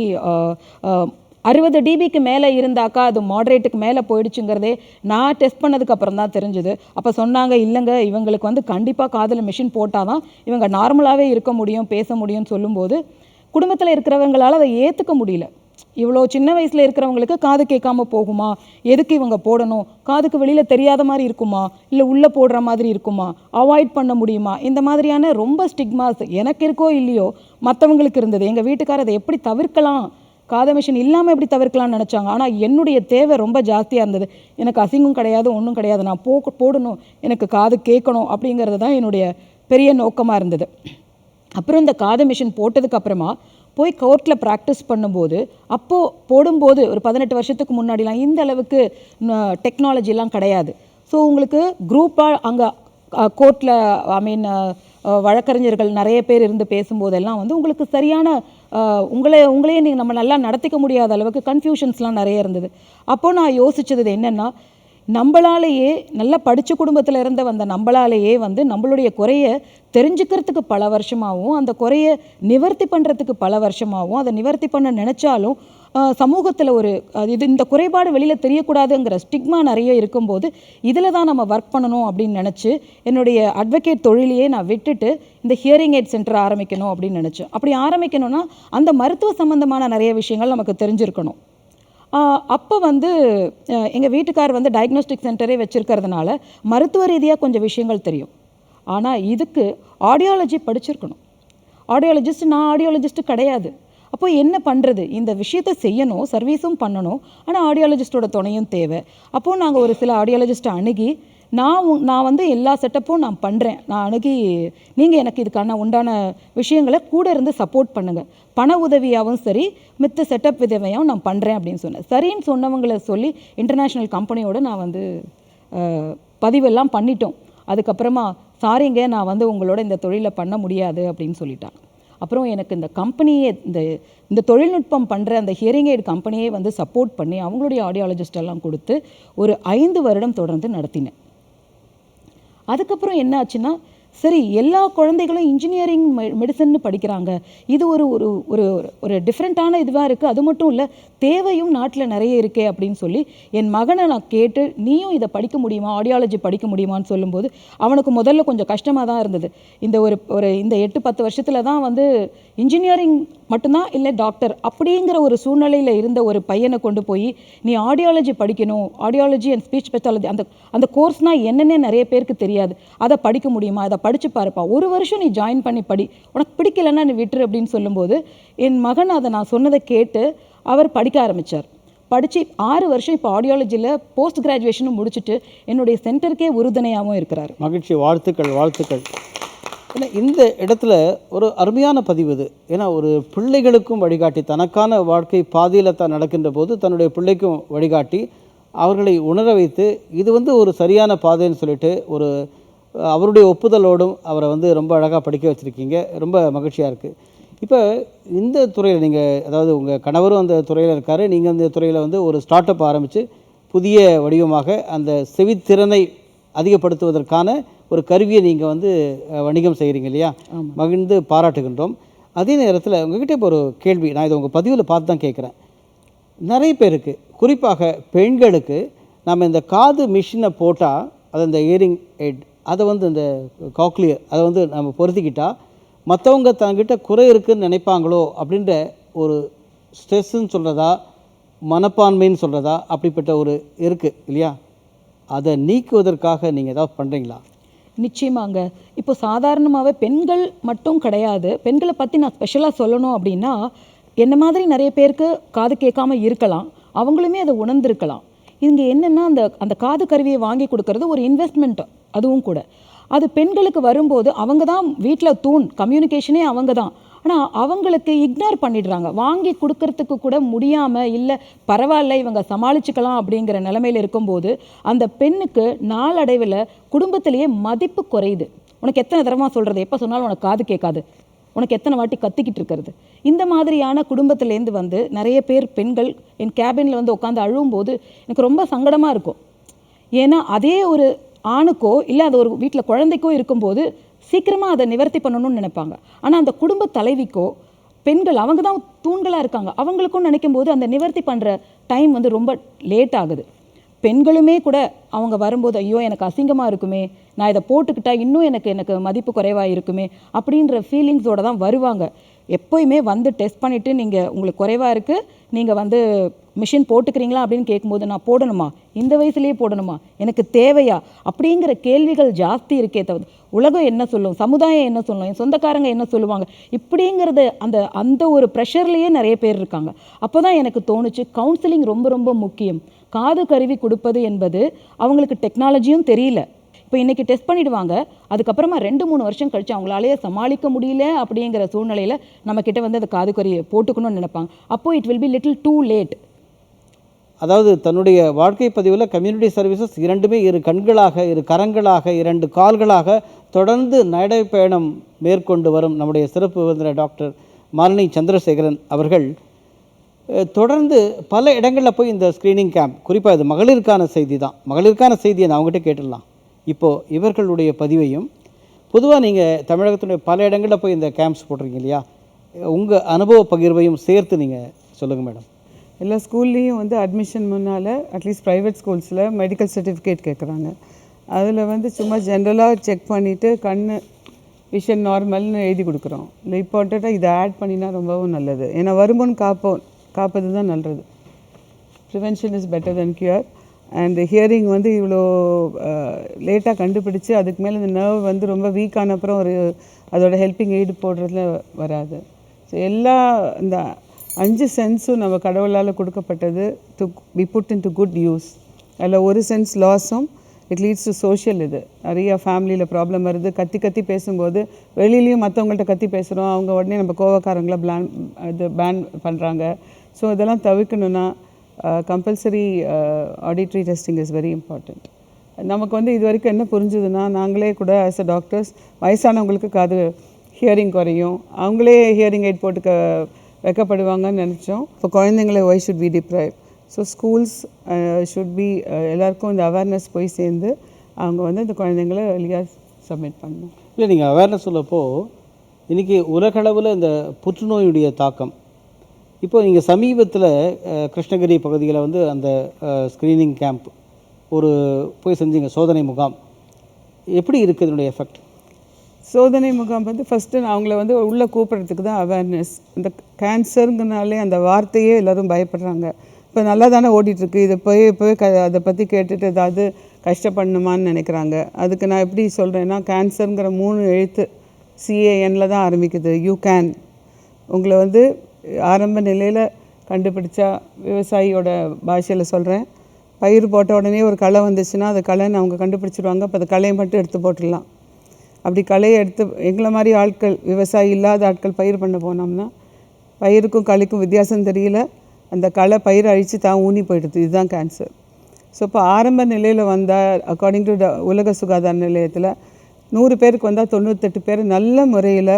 [SPEAKER 6] 60 dBக்கு மேலே இருந்தாக்கா அது மாடரேட்டுக்கு மேலே போயிடுச்சுங்கிறதே நான் டெஸ்ட் பண்ணதுக்கப்புறம் தான் தெரிஞ்சுது. அப்போ சொன்னாங்க, இல்லைங்க இவங்களுக்கு வந்து கண்டிப்பாக காதில் மிஷின் போட்டால் தான் இவங்க நார்மலாகவே இருக்க முடியும், பேச முடியும்னு சொல்லும்போது குடும்பத்தில் இருக்கிறவங்களால் அதை ஏற்றுக்க முடியல. இவ்வளோ சின்ன வயசில் இருக்கிறவங்களுக்கு காது கேட்காம போகுமா, எதுக்கு இவங்க போடணும், காதுக்கு வெளியில் தெரியாத மாதிரி இருக்குமா, இல்லை உள்ளே போடுற மாதிரி இருக்குமா, அவாய்ட் பண்ண முடியுமா, இந்த மாதிரியான ரொம்ப ஸ்டிக்மாஸ் எனக்கு இருக்கோ இல்லையோ மற்றவங்களுக்கு இருந்தது. எங்கள் வீட்டுக்காரர் அதை எப்படி தவிர்க்கலாம், காது மிஷின் இல்லாமல் எப்படி தவிர்க்கலாம்னு நினச்சாங்க. ஆனால் என்னுடைய தேவை ரொம்ப ஜாஸ்தியாக இருந்தது. எனக்கு அசிங்கம் கிடையாது, ஒன்றும் கிடையாது, நான் போடணும், எனக்கு காது கேட்கணும் அப்படிங்கிறது தான் என்னுடைய பெரிய நோக்கமாக இருந்தது. அப்புறம் இந்த காது மிஷின் போட்டதுக்கப்புறமா போய் கோர்ட்டில் ப்ராக்டிஸ் பண்ணும்போது, அப்போது போடும்போது ஒரு 18 வருஷத்துக்கு முன்னாடிலாம் இந்த அளவுக்கு டெக்னாலஜிலாம் கிடையாது. ஸோ உங்களுக்கு குரூப்பாக அங்கே கோர்ட்டில் வழக்கறிஞர்கள் நிறைய பேர் இருந்து பேசும்போதெல்லாம் வந்து உங்களுக்கு சரியான உங்களையே நீங்கள் நம்ம நல்லா நடத்திக்க முடியாத அளவுக்கு கன்ஃபியூஷன்ஸ்லாம் நிறைய இருந்தது. அப்போது நான் யோசித்தது என்னென்னா, நம்மளாலேயே நல்லா படித்த குடும்பத்தில் இருந்து வந்த நம்மளாலேயே வந்து நம்மளுடைய குறையை தெரிஞ்சுக்கிறதுக்கு பல வருஷமாகவும், அந்த குறையை நிவர்த்தி பண்ணுறதுக்கு பல வருஷமாகவும், அதை நிவர்த்தி பண்ண நினச்சாலும் சமூகத்தில் ஒரு இந்த குறைபாடு வெளியில் தெரியக்கூடாதுங்கிற ஸ்டிக்மா நிறைய இருக்கும்போது இதில் தான் நம்ம ஒர்க் பண்ணணும் அப்படின்னு நினச்சி என்னுடைய அட்வொகேட் தொழிலையே நான் விட்டுட்டு இந்த ஹியரிங் எய்ட் சென்டர் ஆரம்பிக்கணும் அப்படின்னு நினச்சேன். அப்படி ஆரம்பிக்கணும்னா அந்த மருத்துவ சம்மந்தமான நிறைய விஷயங்கள் நமக்கு தெரிஞ்சிருக்கணும். அப்போ வந்து எங்கள் வீட்டுக்கார் வந்து டயக்னோஸ்டிக் சென்டரே வச்சுருக்கிறதுனால மருத்துவ ரீதியாக கொஞ்சம் விஷயங்கள் தெரியும். ஆனால் இதுக்கு ஆடியாலஜி படிச்சிருக்கணும். நான் ஆடியாலஜிஸ்ட்டு கிடையாது. அப்போ என்ன பண்ணுறது, இந்த விஷயத்தை செய்யணும், சர்வீஸும் பண்ணணும், ஆனால் ஆடியாலஜிஸ்டோட துணையும் தேவை. அப்போது நாங்கள் ஒரு சில ஆடியாலஜிஸ்ட்டை அணுகி நான் வந்து எல்லா செட்டப்பும் நான் பண்ணுறேன், நான் அணுகி நீங்கள் எனக்கு இதுக்கான உண்டான விஷயங்களை கூட இருந்து சப்போர்ட் பண்ணுங்கள், பண உதவியாகவும் சரி மித்த செட்டப் உதவியாகவும் நான் பண்ணுறேன் அப்படின்னு சொன்னேன். சரின்னு சொன்னவங்களை சொல்லி இன்டர்நேஷ்னல் கம்பெனியோடு நான் வந்து பதிவெல்லாம் பண்ணிட்டோம். அதுக்கப்புறமா சாரிங்க நான் வந்து உங்களோட இந்த தொழிலை பண்ண முடியாது அப்படின்னு சொல்லிட்டாங்க. அப்புறம் எனக்கு இந்த கம்பெனியே இந்த தொழில்நுட்பம் பண்ணுற அந்த ஹியரிங் எய்ட் கம்பெனியே வந்து சப்போர்ட் பண்ணி அவங்களுடைய ஆடியாலஜிஸ்டெல்லாம் கொடுத்து ஒரு 5 வருடம் தொடர்ந்து நடத்தினேன். அதுக்கப்புறம் என்ன ஆச்சுன்னா, சரி எல்லா குழந்தைகளும் இன்ஜினியரிங் மெடிசன்னு படிக்கிறாங்க, இது ஒரு ஒரு ஒரு ஒரு டிஃப்ரெண்ட்டான இதுவாக இருக்குது, அது மட்டும் இல்லை தேவையும் நாட்டில் நிறைய இருக்கே அப்படின்னு சொல்லி என் மகனை நான் கேட்டு, நீயும் இதை படிக்க முடியுமா, ஆடியாலஜி படிக்க முடியுமான்னு சொல்லும்போது அவனுக்கு முதல்ல கொஞ்சம் கஷ்டமாக தான் இருந்தது. இந்த 8-10 வருஷத்தில் தான் வந்து இன்ஜினியரிங் மட்டும்தான் இல்லை டாக்டர் அப்படிங்கிற ஒரு சூழ்நிலையில் இருந்த ஒரு பையனை கொண்டு போய் நீ ஆடியாலஜி படிக்கணும், ஆடியாலஜி அண்ட் ஸ்பீச் பெத்தாலஜி அந்த கோர்ஸ்னால் என்னென்ன நிறைய பேருக்கு தெரியாது, அதை படிக்க முடியுமா, அதை படித்து பாருப்பா, 1 வருஷம் நீ ஜாயின் பண்ணி படி, உனக்கு பிடிக்கலன்னா நீ விட்டுரு அப்படின்னு சொல்லும்போது என் மகன் அதை நான் சொன்னதை கேட்டு அவர் படிக்க ஆரம்பித்தார். படித்து 6 வருஷம் இப்போ ஆடியாலஜியில் போஸ்ட் கிராஜுவேஷனும் முடிச்சுட்டு என்னுடைய சென்டருக்கே உறுதுணையாகவும் இருக்கிறார்.
[SPEAKER 1] மகிழ்ச்சி, வாழ்த்துக்கள். ஏன்னா இந்த இடத்துல ஒரு அருமையான பதிவு இது. ஏன்னா ஒரு பிள்ளைகளுக்கும் வழிகாட்டி, தனக்கான வாழ்க்கை பாதியில் தான் நடக்கின்ற போது தன்னுடைய பிள்ளைக்கும் வழிகாட்டி அவர்களை உணர வைத்து இது வந்து ஒரு சரியான பாதைன்னு சொல்லிட்டு ஒரு அவருடைய ஒப்புதலோடும் அவரை வந்து ரொம்ப அழகாக படிக்க வச்சுருக்கீங்க. ரொம்ப மகிழ்ச்சியாக இருக்குது. இப்போ இந்த துறையில் நீங்கள், அதாவது உங்கள் கணவரும் அந்த துறையில் இருக்கார், நீங்கள் அந்த துறையில் வந்து ஒரு ஸ்டார்ட் அப் ஆரம்பித்து புதிய வடிவமாக அந்த செவித்திறனை அதிகப்படுத்துவதற்கான ஒரு கருவியை நீங்கள் வந்து வணிகம் செய்கிறீங்க இல்லையா? மகிழ்ந்து பாராட்டுகின்றோம். அதே நேரத்தில் உங்ககிட்ட இப்போ ஒரு கேள்வி, நான் இதை உங்கள் பதிவில் பார்த்து தான் கேட்குறேன். நிறைய பேருக்கு, குறிப்பாக பெண்களுக்கு, நம்ம இந்த காது மிஷினை போட்டால், அது இந்த இயரிங் எட், அதை வந்து இந்த காக்லியர் அதை வந்து நம்ம பொருத்திக்கிட்டால் மற்றவங்க தங்கிட்ட குறை இருக்குதுன்னு நினைப்பாங்களோ அப்படின்ற ஒரு ஸ்ட்ரெஸ்ஸுன்னு சொல்கிறதா, மனப்பான்மைன்னு சொல்கிறதா, அப்படிப்பட்ட ஒரு இருக்குது இல்லையா? அதை நீக்குவதற்காக நீங்கள் ஏதாவது பண்ணுறீங்களா?
[SPEAKER 6] நிச்சயமாங்க. இப்போ சாதாரணமாகவே பெண்கள் மட்டும் கிடையாது, பெண்களை பற்றி நான் ஸ்பெஷலாக சொல்லணும் அப்படின்னா, என்ன மாதிரி நிறைய பேருக்கு காது கேட்காம இருக்கலாம், அவங்களுமே அதை உணர்ந்திருக்கலாம். இங்கே என்னென்னா, அந்த அந்த காது கருவியை வாங்கி கொடுக்கறது ஒரு இன்வெஸ்ட்மெண்ட், அதுவும் கூட. அது பெண்களுக்கு வரும்போது அவங்க தான் வீட்டில் தூண், கம்யூனிகேஷனே அவங்க தான். ஆனால் அவங்களுக்கு இக்னோர் பண்ணிடுறாங்க. வாங்கி கொடுக்கறதுக்கு கூட முடியாமல், இல்லை பரவாயில்ல இவங்க சமாளிச்சுக்கலாம் அப்படிங்கிற நிலைமையில் இருக்கும்போது அந்த பெண்ணுக்கு நாளடைவில் குடும்பத்திலேயே மதிப்பு குறையுது. உனக்கு எத்தனை தடவை சொல்கிறது, எப்போ சொன்னாலும் உனக்கு காது கேட்காது, உனக்கு எத்தனை வாட்டி கத்திக்கிட்டு இருக்கிறது. இந்த மாதிரியான குடும்பத்திலேருந்து வந்து நிறைய பேர் பெண்கள் என் கேபினில் வந்து உட்காந்து அழுவும்போது எனக்கு ரொம்ப சங்கடமாக இருக்கும். ஏன்னா அதே ஒரு ஆணுக்கோ இல்லை அது ஒரு வீட்டில் குழந்தைக்கோ இருக்கும்போது சீக்கிரமாக அதை நிவர்த்தி பண்ணணும்னு நினைப்பாங்க. ஆனால் அந்த குடும்ப தலைவிக்கோ, பெண்கள் அவங்க தான் தூண்களாக இருக்காங்க, அவங்களுக்கும் நினைக்கும் போது அந்த நிவர்த்தி பண்ணுற டைம் வந்து ரொம்ப லேட் ஆகுது. பெண்களுமே கூட அவங்க வரும்போது, ஐயோ எனக்கு அசிங்கமாக இருக்குமே, நான் இதை போட்டுக்கிட்டா இன்னும் எனக்கு மதிப்பு குறைவாக இருக்குமே அப்படின்ற ஃபீலிங்ஸோடு தான் வருவாங்க. எப்போயுமே வந்து டெஸ்ட் பண்ணிவிட்டு, நீங்கள் உங்களுக்கு குறைவாக இருக்குது, நீங்கள் வந்து மிஷின் போட்டுக்கிறீங்களா அப்படின்னு கேட்கும்போது, நான் போடணுமா, இந்த வயசுலேயே போடணுமா, எனக்கு தேவையா அப்படிங்கிற கேள்விகள் ஜாஸ்தி இருக்கே தவிர, உலகம் என்ன சொல்லும், சமுதாயம் என்ன சொல்லும், என் சொந்தக்காரங்க என்ன சொல்லுவாங்க, இப்படிங்கிறது அந்த ஒரு ப்ரெஷர்லேயே நிறைய பேர் இருக்காங்க. அப்போ தான் எனக்கு தோணுச்சு, கவுன்சிலிங் ரொம்ப ரொம்ப முக்கியம். காது கருவி கொடுப்பது என்பது அவங்களுக்கு டெக்னாலஜியும் தெரியல. இப்போ இன்றைக்கி டெஸ்ட் பண்ணிவிடுவாங்க, அதுக்கப்புறமா 2-3 வருஷம் கழித்து அவங்களாலேயே சமாளிக்க முடியல அப்படிங்கிற சூழ்நிலையில் நம்மக்கிட்ட வந்து அந்த காது கருவியை போட்டுக்கணும்னு நினைப்பாங்க. அப்போது it will be little too late.
[SPEAKER 1] அதாவது தன்னுடைய வாழ்க்கை பதிவில் கம்யூனிட்டி சர்வீசஸ் இரண்டுமே, இரு கண்களாக, இரு கரங்களாக, 2 கால்களாக தொடர்ந்து நடைப்பயணம் மேற்கொண்டு வரும் நம்முடைய சிறப்பு விருந்தினர் டாக்டர் மாலினி சந்திரசேகரன் அவர்கள் தொடர்ந்து பல இடங்களில் போய் இந்த ஸ்க்ரீனிங் கேம்ப், குறிப்பாக இது மகளிருக்கான செய்தி தான், மகளிருக்கான செய்தியை நான் அவங்ககிட்ட கேட்டுடலாம். இப்போது இவர்களுடைய பதிவையும், பொதுவாக நீங்கள் தமிழகத்துடைய பல இடங்களில் போய் இந்த கேம்ப்ஸ் போட்டிருக்கீங்க இல்லையா, உங்கள் அனுபவ பகிர்வையும் சேர்த்து நீங்கள் சொல்லுங்கள் மேடம்.
[SPEAKER 3] எல்லா ஸ்கூல்லேயும் வந்து அட்மிஷன் முன்னால் அட்லீஸ்ட் ப்ரைவேட் ஸ்கூல்ஸில் மெடிக்கல் சர்டிஃபிகேட் கேட்குறாங்க. அதில் வந்து சும்மா ஜென்ரலாக செக் பண்ணிவிட்டு கண் விஷன் நார்மல்னு எழுதி கொடுக்குறோம். இல்லை இம்பார்ட்டண்ட்டாக இதை ஆட் பண்ணினா ரொம்பவும் நல்லது. ஏன்னா வருமுன் காப்பது தான் நல்லது. Prevention is better then cure. And hearing வந்து இவ்வளோ லேட்டாக கண்டுபிடிச்சி அதுக்கு மேலே இந்த நர்வ் வந்து ரொம்ப வீக் ஆன அப்புறம் அதோட ஹெல்பிங் எய்டு போடுறதுல வராது. ஸோ எல்லா இந்த 5 சென்ஸும் நம்ம கடவுளால் கொடுக்கப்பட்டது to be put in to good use. அதில் ஒரு சென்ஸ் லாஸும் இட் லீட்ஸ் டு சோஷியல். இது நிறையா ஃபேமிலியில் ப்ராப்ளம் வருது. கத்தி பேசும்போது வெளியிலையும் மற்றவங்கள்ட்ட கத்தி பேசுகிறோம், அவங்க உடனே நம்ம கோவக்காரங்களை பேன் பண்ணுறாங்க. ஸோ இதெல்லாம் தவிர்க்கணுன்னா compulsory auditory testing is very important. நமக்கு வந்து இது வரைக்கும் என்ன புரிஞ்சுதுன்னா, நாங்களே கூட ஆஸ் அ டாக்டர்ஸ் வயசானவங்களுக்கு காது ஹியரிங் குறையும், அவங்களே ஹியரிங் எய்ட் போட்டு வைக்கப்படுவாங்கன்னு நினச்சோம். இப்போ குழந்தைங்களை why should be deprive. So schools should be எல்லாருக்கும் இந்த அவேர்னஸ் போய் சேர்ந்து அவங்க வந்து இந்த குழந்தைங்களை வெளியாக சப்மிட் பண்ணணும்.
[SPEAKER 1] இல்லை, நீங்கள் அவேர்னஸ் சொல்லப்போ இன்றைக்கி உலகளவில் இந்த புற்றுநோயுடைய தாக்கம், இப்போ நீங்கள் சமீபத்தில் கிருஷ்ணகிரி பகுதியில் வந்து அந்த ஸ்க்ரீனிங் கேம்ப் ஒரு போய் செஞ்சீங்க, சோதனை முகாம். எப்படி இருக்குது இதனுடைய எஃபெக்ட்?
[SPEAKER 3] சோதனை முகாம் வந்து ஃபஸ்ட்டு அவங்கள வந்து உள்ளே கூப்பிட்றதுக்கு தான் அவேர்னஸ். இந்த கேன்சருங்கனாலே அந்த வார்த்தையே எல்லோரும் பயப்படுறாங்க. இப்போ நல்லா தானே ஓடிட்டுருக்கு, இதை போய் அதை பற்றி கேட்டுட்டு ஏதாவது கஷ்டப்படணுமான்னு நினைக்கிறாங்க. அதுக்கு நான் எப்படி சொல்கிறேன்னா, கேன்சருங்கிற 3 எழுத்து CANல தான் ஆரம்பிக்குது. You can. உங்களை வந்து ஆரம்ப நிலையில் கண்டுபிடிச்சா, விவசாயியோட பாஷையில் சொல்கிறேன், பயிர் போட்ட உடனே ஒரு களை வந்துச்சுன்னா அது களைன்னு அவங்க கண்டுபிடிச்சிடுவாங்க. அப்போ அந்த களையை மட்டும் எடுத்து போட்டுடலாம். அப்படி களையை எடுத்து எங்களை மாதிரி ஆட்கள், விவசாயி இல்லாத ஆட்கள் பயிர் பண்ண போனோம்னா பயிருக்கும் களைக்கும் வித்தியாசம் தெரியல, அந்த களை பயிரை அழித்து தான் ஊனி போயிடுது. இதுதான் கேன்சர். ஸோ இப்போ ஆரம்ப நிலையில் வந்தால் அக்கார்டிங் டு உலக சுகாதார நிலையத்தில் 100 பேருக்கு வந்தால் 98 பேர் நல்ல முறையில்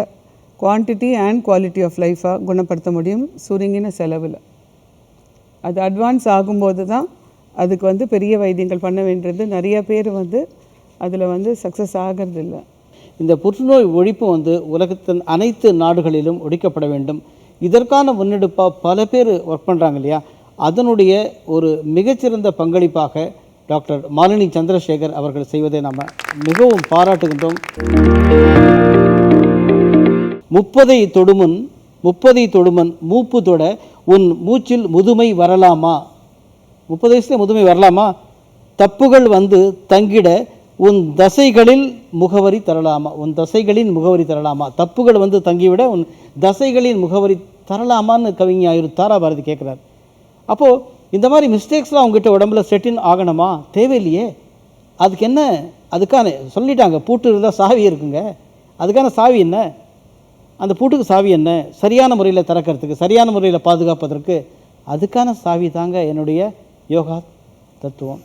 [SPEAKER 3] குவான்டிட்டி அண்ட் குவாலிட்டி ஆஃப் லைஃபாக குணப்படுத்த முடியும் சுருங்கின செலவில். அது அட்வான்ஸ் ஆகும்போது தான் அதுக்கு வந்து பெரிய வைத்தியங்கள் பண்ண வேண்டியது. நிறைய பேர் வந்து அதில் வந்து சக்ஸஸ் ஆகிறது இல்லை.
[SPEAKER 1] இந்த புற்றுநோய் ஒழிப்பு வந்து உலகத்தின் அனைத்து நாடுகளிலும் ஒழிக்கப்பட வேண்டும். இதற்கான முன்னெடுப்பாக பல பேர் ஒர்க் பண்ணுறாங்க இல்லையா? அதனுடைய ஒரு மிகச்சிறந்த பங்களிப்பாக டாக்டர் மாலினி சந்திரசேகர் அவர்கள் செய்வதை நாம் மிகவும் பாராட்டுகின்றோம். 30 தொடுமுன் மூப்பு தொட உன் மூச்சில் முதுமை வரலாமா? 30 வயசுல முதுமை வரலாமா? தப்புகள் வந்து தங்கிட உன் தசைகளில் முகவரி தரலாமா? உன் தசைகளின் முகவரி தரலாமா? தப்புகள் வந்து தங்கிவிட உன் தசைகளின் முகவரி தரலாமான்னு கவிஞர் தாராபாரதி கேட்குறாரு. அப்போது இந்த மாதிரி மிஸ்டேக்ஸ்லாம் அவங்ககிட்ட உடம்புல செட்டின் ஆகணுமா? தேவையில்லையே. அதுக்கு என்ன? அதுக்கான சொல்லிட்டாங்க, பூட்டு இருந்தால் சாவி இருக்குங்க. அதுக்கான சாவி என்ன? அந்த பூட்டுக்கு சாவி என்ன? சரியான முறையில் திறக்கிறதுக்கு, சரியான முறையில் பாதுகாப்பதற்கு அதுக்கான சாவி தாங்க என்னுடைய யோகா தத்துவம்.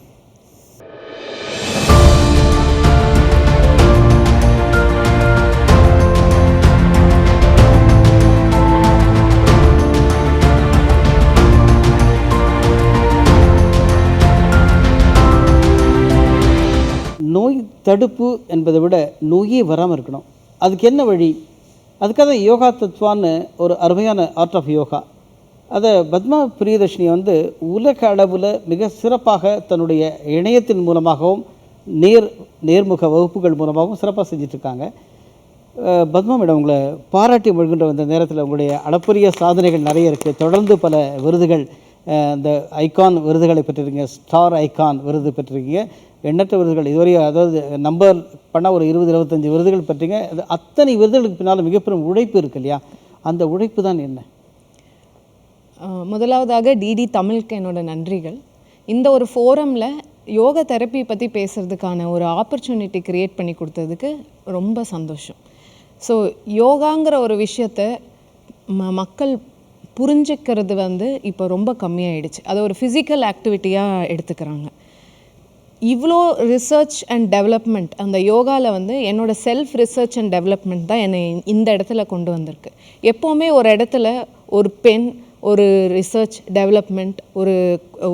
[SPEAKER 1] நோய் தடுப்பு என்பதை விட நோயே வராமல் இருக்கணும். அதுக்கு என்ன வழி? அதுக்காக யோகா தத்துவான்னு ஒரு அருமையான ஆர்ட் ஆஃப் யோகா, அதை பத்மா பிரியதர்ஷினி வந்து உலக அளவில் மிக சிறப்பாக தன்னுடைய இணையத்தின் மூலமாகவும் நேர்முக வகுப்புகள் மூலமாகவும் சிறப்பாக செஞ்சிட்ருக்காங்க. பத்மா மேடம், உங்களை பாராட்டி மொழிகின்ற இந்த நேரத்தில் உங்களுடைய அளப்பரிய சாதனைகள் நிறைய இருக்குது. தொடர்ந்து பல விருதுகள், இந்த ஐகான் விருதுகளை பெற்றிருக்கீங்க, ஸ்டார் ஐகான் விருது பெற்றிருக்கீங்க, எண்ணற்ற விருதுகள் இதுவரை, அதாவது நம்பர் பண்ணால் ஒரு 20-25 விருதுகள் பெற்றீங்க. அது அத்தனை விருதுகளுக்கு பின்னால் மிகப்பெரும் உழைப்பு இருக்கு இல்லையா? அந்த உழைப்பு தான் என்ன?
[SPEAKER 7] முதலாவதாக டிடி தமிழுக்கு என்னோட நன்றிகள். இந்த ஒரு ஃபோரமில் யோகா தெரப்பி பற்றி பேசுகிறதுக்கான ஒரு ஆப்பர்ச்சுனிட்டி க்ரியேட் பண்ணி கொடுத்ததுக்கு ரொம்ப சந்தோஷம். ஸோ யோகாங்கிற ஒரு விஷயத்தை மக்கள் புரிஞ்சுக்கிறது வந்து இப்போ ரொம்ப கம்மியாயிடுச்சு. அதை ஒரு ஃபிசிக்கல் ஆக்டிவிட்டியாக எடுத்துக்கிறாங்க. இவ்வளோ ரிசர்ச் அண்ட் டெவலப்மெண்ட் அந்த யோகாவில் வந்து என்னோடய செல்ஃப் ரிசர்ச் அண்ட் டெவலப்மெண்ட் தான் என்னை இந்த இடத்துல கொண்டு வந்திருக்கு. எப்போவுமே ஒரு இடத்துல ஒரு பெண் ஒரு ரிசர்ச் டெவலப்மெண்ட்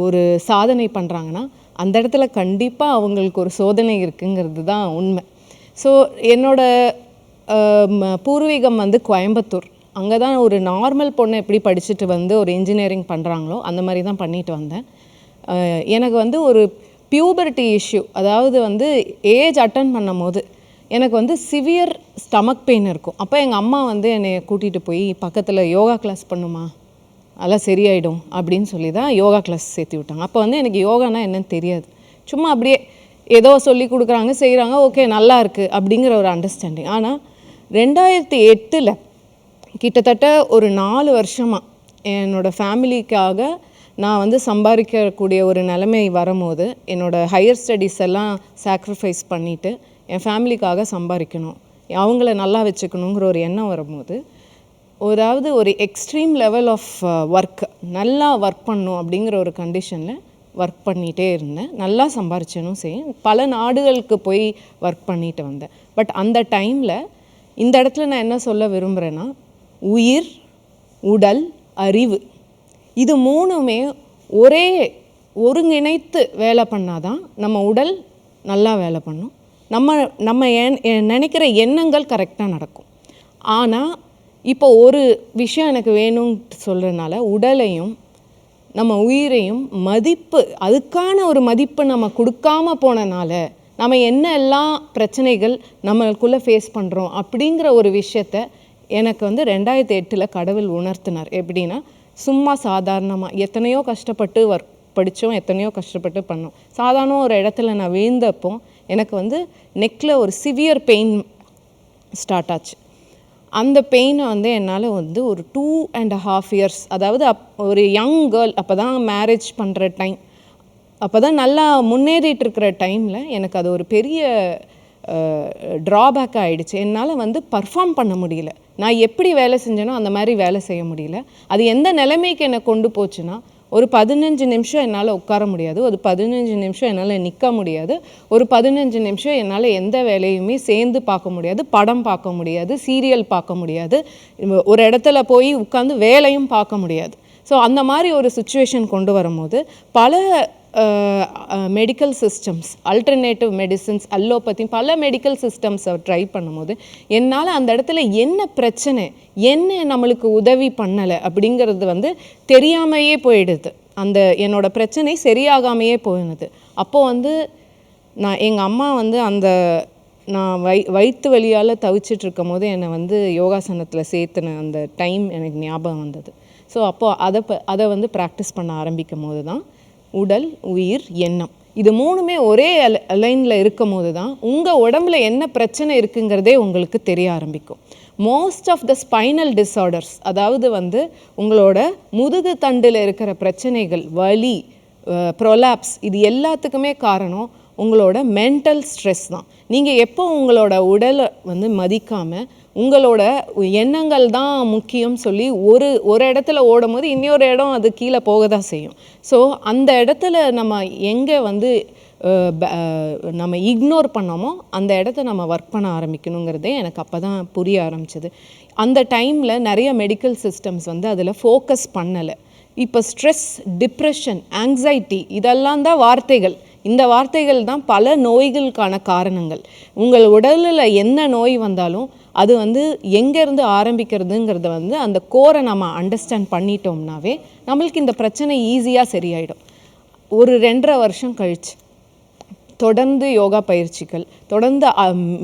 [SPEAKER 7] ஒரு சாதனை பண்ணுறாங்கன்னா அந்த இடத்துல கண்டிப்பாக அவங்களுக்கு ஒரு சோதனை இருக்குங்கிறது தான் உண்மை. ஸோ என்னோடய பூர்வீகம் வந்து கோயம்புத்தூர். அங்கே தான் ஒரு நார்மல் பொண்ணை எப்படி படிச்சுட்டு வந்து ஒரு இன்ஜினியரிங் பண்ணுறாங்களோ அந்த மாதிரி தான் பண்ணிட்டு வந்தேன். எனக்கு வந்து ஒரு பியூபர்ட்டி இஷ்யூ, அதாவது வந்து ஏஜ் அட்டன் பண்ணும் போது எனக்கு வந்து சிவியர் ஸ்டமக் பெயின் இருக்கும். அப்போ எங்கள் அம்மா வந்து என்னை கூட்டிகிட்டு போய் பக்கத்தில் யோகா கிளாஸ் பண்ணுமா, அதெல்லாம் சரியாயிடும் அப்படின்னு சொல்லி தான் யோகா கிளாஸ் சேர்த்து விட்டாங்க. அப்போ வந்து எனக்கு யோகானா என்னன்னு தெரியாது. சும்மா அப்படியே ஏதோ சொல்லி கொடுக்குறாங்க, செய்கிறாங்க, ஓகே நல்லா இருக்குது அப்படிங்கிற ஒரு அண்டர்ஸ்டாண்டிங். ஆனால் 2008 கிட்டத்தட்ட ஒரு 4 வருஷமாக என்னோடய ஃபேமிலிக்காக நான் வந்து சம்பாதிக்கக்கூடிய ஒரு நிலைமை வரும்போது என்னோடய ஹையர் ஸ்டடீஸ் எல்லாம் சாக்ரிஃபைஸ் பண்ணிவிட்டு என் ஃபேமிலிக்காக சம்பாதிக்கணும், அவங்கள நல்லா வச்சுக்கணுங்கிற ஒரு எண்ணம் வரும்போது அதாவது ஒரு எக்ஸ்ட்ரீம் லெவல் ஆஃப் ஒர்க், நல்லா ஒர்க் பண்ணணும் அப்படிங்கிற ஒரு கண்டிஷனில் ஒர்க் பண்ணிகிட்டே இருந்தேன். நல்லா சம்பாரிச்சனும் செய்யும், பல நாடுகளுக்கு போய் ஒர்க் பண்ணிட்டு வந்தேன். பட் அந்த டைமில் இந்த இடத்துல நான் என்ன சொல்ல விரும்புகிறேன்னா, உயிர், உடல், அறிவு இது மூணுமே ஒரே ஒருங்கிணைத்து வேலை பண்ணாதான் நம்ம உடல் நல்லா வேலை பண்ணும், நம்ம நினைக்கிற எண்ணங்கள் கரெக்டாக நடக்கும். ஆனால் இப்போ ஒரு விஷயம் எனக்கு வேணும்னு சொல்கிறதுனால உடலையும் நம்ம உயிரையும் அதுக்கான ஒரு மதிப்பு நம்ம கொடுக்காம போனனால நம்ம என்ன எல்லாம் பிரச்சனைகள் நம்மளுக்குள்ளே ஃபேஸ் பண்ணுறோம் அப்படிங்கிற ஒரு விஷயத்த எனக்கு வந்து 2008 கடவுள் உணர்த்தினார். எப்படின்னா, சும்மா சாதாரணமாக எத்தனையோ கஷ்டப்பட்டு ஒர்க் படித்தோம், எத்தனையோ கஷ்டப்பட்டு பண்ணோம். சாதாரண ஒரு இடத்துல நான் வீழ்ந்தப்போ எனக்கு வந்து நெக்கில் ஒரு சிவியர் பெயின் ஸ்டார்ட் ஆச்சு. அந்த பெயினை வந்து என்னால் வந்து ஒரு 2.5 years, அதாவது ஒரு யங் கேர்ள், அப்போ தான் மேரேஜ் பண்ணுற டைம், அப்போ தான் நல்லா முன்னேறிட்டு இருக்கிற டைமில் எனக்கு அது ஒரு பெரிய ட்ராபேக் ஆகிடுச்சு. என்னால் வந்து பர்ஃபார்ம் பண்ண முடியல. நான் எப்படி வேலை செஞ்சேனோ அந்த மாதிரி வேலை செய்ய முடியல. அது எந்த நிலைமைக்கு என்னை கொண்டு போச்சுன்னா, ஒரு 15 நிமிஷம் என்னால் உட்கார முடியாது, ஒரு 15 நிமிஷம் என்னால் நிற்க முடியாது, ஒரு 15 நிமிஷம் என்னால் எந்த வேலையுமே சேர்ந்து பார்க்க முடியாது, படம் பார்க்க முடியாது, சீரியல் பார்க்க முடியாது, ஒரு இடத்துல போய் உட்காந்து வேலையும் பார்க்க முடியாது. ஸோ அந்த மாதிரி ஒரு சுச்சுவேஷன் கொண்டு வரும்போது பல medical systems, alternative medicines, allopathy, பல மெடிக்கல் சிஸ்டம்ஸை ட்ரை பண்ணும்போது என்னால் அந்த இடத்துல என்ன பிரச்சனை, என்ன நம்மளுக்கு உதவி பண்ணலை அப்படிங்கிறது வந்து தெரியாமையே போயிடுது. அந்த என்னோட பிரச்சனை சரியாகாமையே போயிடுது. அப்போது வந்து எங்கள் அம்மா வந்து அந்த நான் வயிற்று வலியால் தவிச்சிட்டு இருக்கும் போது என்னை வந்து யோகாசனத்தில் சேர்த்துன அந்த டைம் எனக்கு ஞாபகம் வந்தது. ஸோ அப்போது அதை வந்து ப்ராக்டிஸ் பண்ண ஆரம்பிக்கும் போது தான் உடல், உயிர், எண்ணம் இது மூணுமே ஒரே லைனில் இருக்கும் போது தான் உங்கள் உடம்புல என்ன பிரச்சனை இருக்குங்கிறதே உங்களுக்கு தெரிய ஆரம்பிக்கும். Most of the spinal disorders, அதாவது வந்து உங்களோட முதுகு தண்டில் இருக்கிற பிரச்சனைகள், வலி, ப்ரொலாப்ஸ், இது எல்லாத்துக்குமே காரணம் உங்களோட மென்டல் ஸ்ட்ரெஸ் தான். நீங்கள் எப்போ உங்களோட உடலை வந்து மதிக்காமல் உங்களோட எண்ணங்கள் தான் முக்கியம் சொல்லி ஒரு இடத்துல ஓடும் போது இன்னொரு இடம் அது கீழே போக தான் செய்யும். ஸோ அந்த இடத்துல நம்ம எங்கே வந்து நம்ம இக்னோர் பண்ணோமோ அந்த இடத்த நம்ம ஒர்க் பண்ண ஆரம்பிக்கணுங்கிறதே எனக்கு அப்போ தான் புரிய ஆரம்பிச்சது. அந்த டைமில் நிறைய மெடிக்கல் சிஸ்டம்ஸ் வந்து அதில் ஃபோக்கஸ் பண்ணலை. இப்போ ஸ்ட்ரெஸ், டிப்ரெஷன், ஆங்ஸைட்டி இதெல்லாம் தான் வார்த்தைகள். இந்த வார்த்தைகள் தான் பல நோய்களுக்கான காரணங்கள். உங்கள் உடலில் என்ன நோய் வந்தாலும் அது வந்து எங்கேருந்து ஆரம்பிக்கிறதுங்கிறத வந்து அந்த கோரை நம்ம அண்டர்ஸ்டாண்ட் பண்ணிட்டோம்னாவே நம்மளுக்கு இந்த பிரச்சனை ஈஸியாக சரியாயிடும். ஒரு 2.5 வருஷம் கழிச்சு தொடர்ந்து யோகா பயிற்சிகள், தொடர்ந்து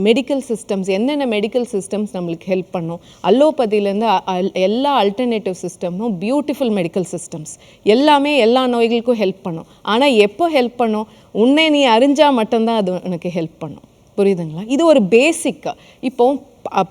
[SPEAKER 7] மெடிக்கல் சிஸ்டம்ஸ், என்னென்ன மெடிக்கல் சிஸ்டம்ஸ் நம்மளுக்கு ஹெல்ப் பண்ணும், அலோபதியிலேருந்து எல்லா அல்டர்னேட்டிவ் சிஸ்டமும் பியூட்டிஃபுல் மெடிக்கல் சிஸ்டம்ஸ் எல்லாமே எல்லா நோய்களுக்கும் ஹெல்ப் பண்ணும். ஆனால் எப்போ ஹெல்ப் பண்ணும், உன்னை நீ அறிஞ்சால் மட்டும்தான் அது எனக்கு ஹெல்ப் பண்ணும். புரியுதுங்களா? இது ஒரு பேசிக்காக. இப்போ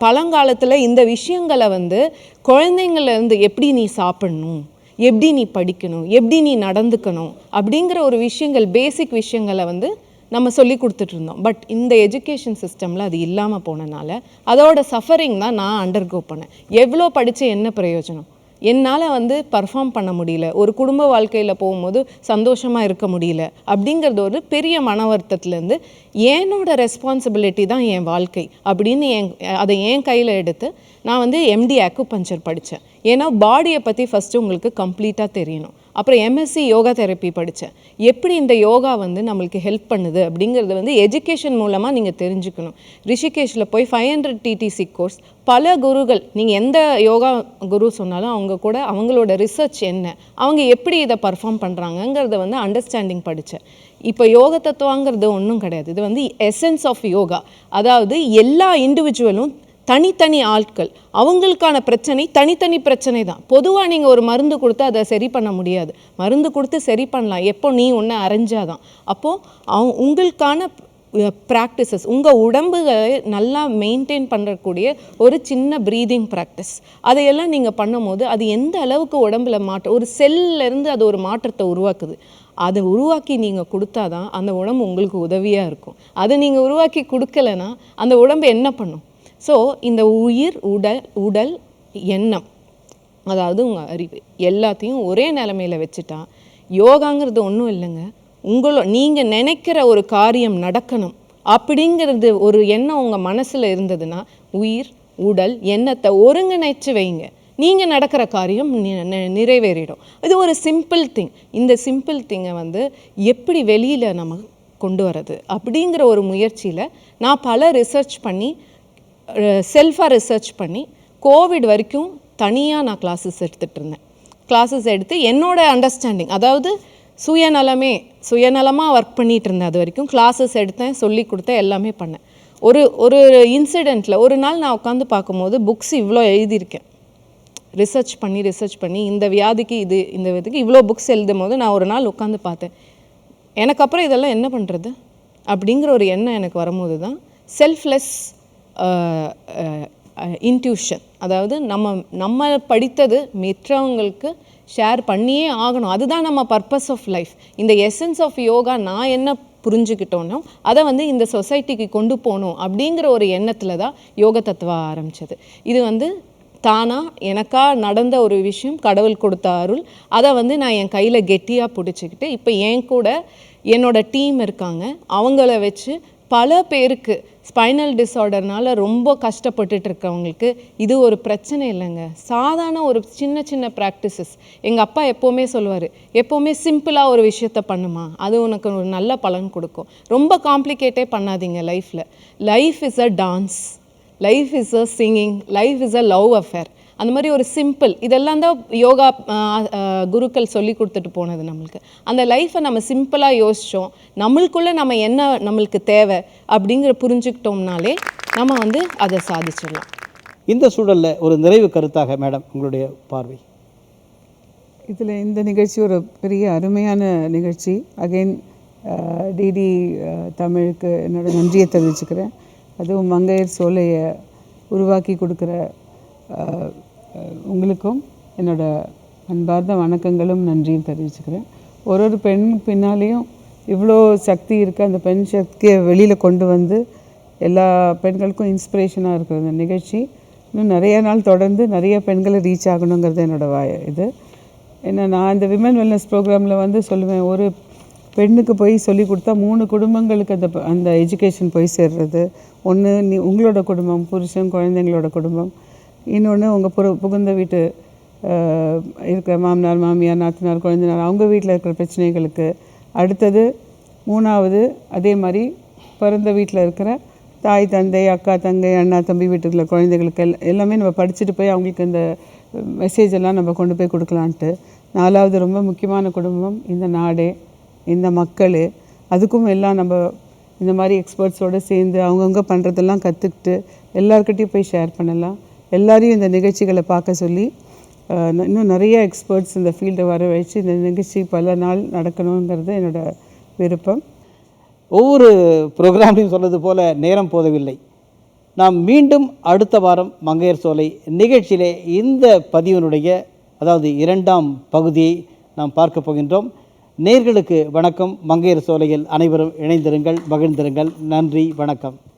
[SPEAKER 7] பழங்காலத்தில் இந்த விஷயங்களை வந்து குழந்தைங்கள்லேருந்து எப்படி நீ சாப்பிடணும், எப்படி நீ படிக்கணும், எப்படி நீ நடந்துக்கணும் அப்படிங்கிற ஒரு விஷயங்கள், பேசிக் விஷயங்களை வந்து நம்ம சொல்லி கொடுத்துட்ருந்தோம். பட் இந்த எஜுகேஷன் சிஸ்டமில் அது இல்லாமல் போனனால அதோட சஃபரிங் தான் நான் அண்டர்கோ பண்ணேன். எவ்வளோ படித்து என்ன பிரயோஜனம், என்னால் வந்து பர்ஃபார்ம் பண்ண முடியல, ஒரு குடும்ப வாழ்க்கையில் போகும்போது சந்தோஷமாக இருக்க முடியல அப்படிங்கிறது ஒரு பெரிய மன வருத்தத்துலேருந்து என்னோட ரெஸ்பான்சிபிலிட்டி தான் என் வாழ்க்கை அப்படின்னு அதை என் கையில் எடுத்து நான் வந்து எம்டி அக்குபஞ்சர் படித்தேன். ஏன்னா பாடியை பற்றி ஃபஸ்ட்டு உங்களுக்கு கம்ப்ளீட்டாக தெரியணும். அப்புறம் எம்எஸ்சி யோகா தெரப்பி படித்தேன். எப்படி இந்த யோகா வந்து நம்மளுக்கு ஹெல்ப் பண்ணுது அப்படிங்கிறது வந்து எஜுகேஷன் மூலமாக நீங்கள் தெரிஞ்சுக்கணும். ரிஷிகேஷில் போய் 500 TTC கோர்ஸ், பல குருகள், நீங்கள் எந்த யோகா குரு சொன்னாலும் அவங்க கூட அவங்களோட ரிசர்ச் என்ன, அவங்க எப்படி இதை பர்ஃபார்ம் பண்ணுறாங்கங்கிறத வந்து அண்டர்ஸ்டாண்டிங் படித்தேன். இப்போ யோக தத்துவங்கிறது ஒன்றும் கிடையாது. இது வந்து எசன்ஸ் ஆஃப் யோகா. அதாவது எல்லா இண்டிவிஜுவலும் தனித்தனி ஆட்கள், அவங்களுக்கான பிரச்சனை தனித்தனி பிரச்சனை தான். பொதுவாக நீங்கள் ஒரு மருந்து கொடுத்து அதை சரி பண்ண முடியாது. மருந்து கொடுத்து சரி பண்ணலாம் எப்போ நீ ஒன்று அரைஞ்சாதான். அப்போது உங்களுக்கான ப்ராக்டிசஸ், உங்கள் உடம்புகளை நல்லா மெயின்டைன் பண்ணுறக்கூடிய ஒரு சின்ன ப்ரீதிங் ப்ராக்டிஸ், அதையெல்லாம் நீங்கள் பண்ணும்போது அது எந்த அளவுக்கு உடம்புல ஒரு செல்லேருந்து அது ஒரு மாற்றத்தை உருவாக்குது. அதை உருவாக்கி நீங்கள் கொடுத்தாதான் அந்த உடம்பு உங்களுக்கு உதவியாக இருக்கும். அதை நீங்கள் உருவாக்கி கொடுக்கலைன்னா அந்த உடம்பு என்ன பண்ணும்? ஸோ இந்த உயிர், உடல், எண்ணம், அதாவது உங்கள் அறிவு எல்லாத்தையும் ஒரே நிலைமையில் வச்சுட்டா யோகாங்கிறது ஒன்றும் இல்லைங்க. நீங்கள் நினைக்கிற ஒரு காரியம் நடக்கணும் அப்படிங்கிறது ஒரு எண்ணம் உங்கள் மனசில் இருந்ததுன்னா உயிர், உடல், எண்ணத்தை ஒருங்கிணைச்சு வைங்க, நீங்கள் நடக்கிற காரியம் நிறைவேறிடும். இது ஒரு சிம்பிள் திங். இந்த சிம்பிள் திங்கை வந்து எப்படி வெளியில் நம்ம கொண்டு வரது அப்படிங்கிற ஒரு முயற்சியில் நான் பல ரிசர்ச் பண்ணி, செல்ஃபாக ரிசர்ச் பண்ணி, கோவிட் வரைக்கும் தனியாக நான் கிளாஸஸ் எடுத்துகிட்டு இருந்தேன். கிளாஸஸ் எடுத்து என்னோட அண்டர்ஸ்டாண்டிங், அதாவது சுயநலமாக ஒர்க் பண்ணிகிட்டு இருந்தேன். அது வரைக்கும் கிளாஸஸ் எடுத்தேன், சொல்லி கொடுத்தேன், எல்லாமே பண்ணேன். ஒரு இன்சிடெண்ட்டில் ஒரு நாள் நான் உட்காந்து பார்க்கும்போது புக்ஸ் இவ்வளோ எழுதியிருக்கேன். ரிசர்ச் பண்ணி இந்த வியாதிக்கு இந்த இதுக்கு இவ்வளோ புக்ஸ் எழுதும் போது நான் ஒரு நாள் உட்காந்து பார்த்தேன். எனக்கு அப்புறம் இதெல்லாம் என்ன பண்ணுறது அப்படிங்கிற ஒரு எண்ணம் எனக்கு வரும்போது தான் செல்ஃப்லெஸ் இன்ட்யூஷன், அதாவது நம்ம படித்தது மற்றவங்களுக்கு ஷேர் பண்ணியே ஆகணும். அதுதான் நம்ம பர்பஸ் ஆஃப் லைஃப். இந்த எசன்ஸ் ஆஃப் யோகா நான் என்ன புரிஞ்சுக்கிட்டோன்னோ அதை வந்து இந்த சொசைட்டிக்கு கொண்டு போகணும் அப்படிங்கிற ஒரு எண்ணத்தில் தான் யோக தத்துவம் ஆரம்பித்தது. இது வந்து தானா எனக்கா நடந்த ஒரு விஷயம், கடவுள் கொடுத்த அருள். அதை வந்து நான் என் கையில் கெட்டியாக பிடிச்சிக்கிட்டு இப்போ என் கூட என்னோட டீம் இருக்காங்க. அவங்கள வச்சு பல பேருக்கு ஸ்பைனல் டிஸார்டர்னால ரொம்ப கஷ்டப்பட்டுட்டு இருக்கவங்களுக்கு இது ஒரு பிரச்சனை இல்லைங்க. சாதாரண ஒரு சின்ன சின்ன ப்ராக்டிசஸ். எங்கள் அப்பா எப்போவுமே சொல்லுவார், எப்போவுமே சிம்பிளாக ஒரு விஷயத்த பண்ணுமா, அது உனக்கு ஒரு நல்ல பலன் கொடுக்கும். ரொம்ப காம்ப்ளிகேட்டே பண்ணாதீங்க லைஃப்பில். Life is a dance, life is a singing, life is a love affair. அந்த மாதிரி ஒரு சிம்பிள் இதெல்லாம் தான் யோகா குருக்கள் சொல்லி கொடுத்துட்டு போனது நம்மளுக்கு. அந்த லைஃப்பை நம்ம சிம்பிளாக யோசித்தோம், நம்மளுக்குள்ளே நம்ம என்ன நம்மளுக்கு தேவை அப்படிங்கிற புரிஞ்சுக்கிட்டோம்னாலே நம்ம வந்து அதை சாதிச்சிடலாம்.
[SPEAKER 1] இந்த சூழலில் ஒரு நிறைவு கருத்தாக மேடம் உங்களுடைய பார்வை.
[SPEAKER 3] இதில் இந்த நிகழ்ச்சி ஒரு பெரிய அருமையான நிகழ்ச்சி. அகைன் டிடி தமிழுக்கு என்னோட நன்றியை தெரிவிச்சுக்கிறேன். அதுவும் மங்கையர் சோலையை உருவாக்கி கொடுக்குற உங்களுக்கும் என்னோட அன்பார்ந்த வணக்கங்களும் நன்றியும் தெரிவிச்சுக்கிறேன். ஒரு பெண் பின்னாலேயும் இவ்வளோ சக்தி இருக்குது. அந்த பெண் சக்தியை வெளியில் கொண்டு வந்து எல்லா பெண்களுக்கும் இன்ஸ்பிரேஷனாக இருக்கிற இந்த நிகழ்ச்சி இன்னும் நிறைய நாள் தொடர்ந்து நிறைய பெண்களை ரீச் ஆகணுங்கிறது என்னோடய இது. ஏன்னா நான் இந்த விமன் வெல்னஸ் ப்ரோக்ராமில் வந்து சொல்லுவேன், ஒரு பெண்ணுக்கு போய் சொல்லி கொடுத்தா 3 குடும்பங்களுக்கு அந்த எஜுகேஷன் போய் சேர்றது. ஒன்று உங்களோட குடும்பம், புருஷன் குழந்தைங்களோட குடும்பம். இன்னொன்று உங்கள் புகுந்த வீட்டு இருக்கிற மாமனார் மாமியார் நாத்தனார் குழந்தைனார் அவங்க வீட்டில் இருக்கிற பிரச்சனைகளுக்கு. அடுத்தது 3வது அதே மாதிரி பிறந்த வீட்டில் இருக்கிற தாய் தந்தை அக்கா தங்கை அண்ணா தம்பி வீட்டுக்குள்ள குழந்தைகளுக்கு எல்லாமே நம்ம படிச்சுட்டு போய் அவங்களுக்கு இந்த மெசேஜ் எல்லாம் நம்ம கொண்டு போய் கொடுக்கலான்ட்டு. 4வது ரொம்ப முக்கியமான குடும்பம் இந்த நாடே, இந்த மக்கள். அதுக்கும் எல்லாம் நம்ம இந்த மாதிரி எக்ஸ்பர்ட்ஸோடு சேர்ந்து அவங்கவுங்க பண்ணுறதெல்லாம் கற்றுக்கிட்டு எல்லாருக்கிட்டையும் போய் ஷேர் பண்ணலாம். எல்லாரையும் இந்த நிகழ்ச்சிகளை பார்க்க சொல்லி இன்னும் நிறைய எக்ஸ்பர்ட்ஸ் இந்த ஃபீல்டை வர வச்சு இந்த நிகழ்ச்சி பல நாள் நடக்கணுங்கிறது என்னோடய விருப்பம்.
[SPEAKER 1] ஒவ்வொரு ப்ரோக்ராம்லையும் சொன்னது போல் நேரம் போதவில்லை. நாம் மீண்டும் அடுத்த வாரம் மங்கையர் சோலை நிகழ்ச்சியிலே இந்த பதிவினுடைய அதாவது 2ஆம் பகுதியை நாம் பார்க்க போகின்றோம். நேயர்களுக்கு வணக்கம். மங்கையர் சோலையில் அனைவரும் இணைந்திருங்கள், மகிழ்ந்திருங்கள். நன்றி, வணக்கம்.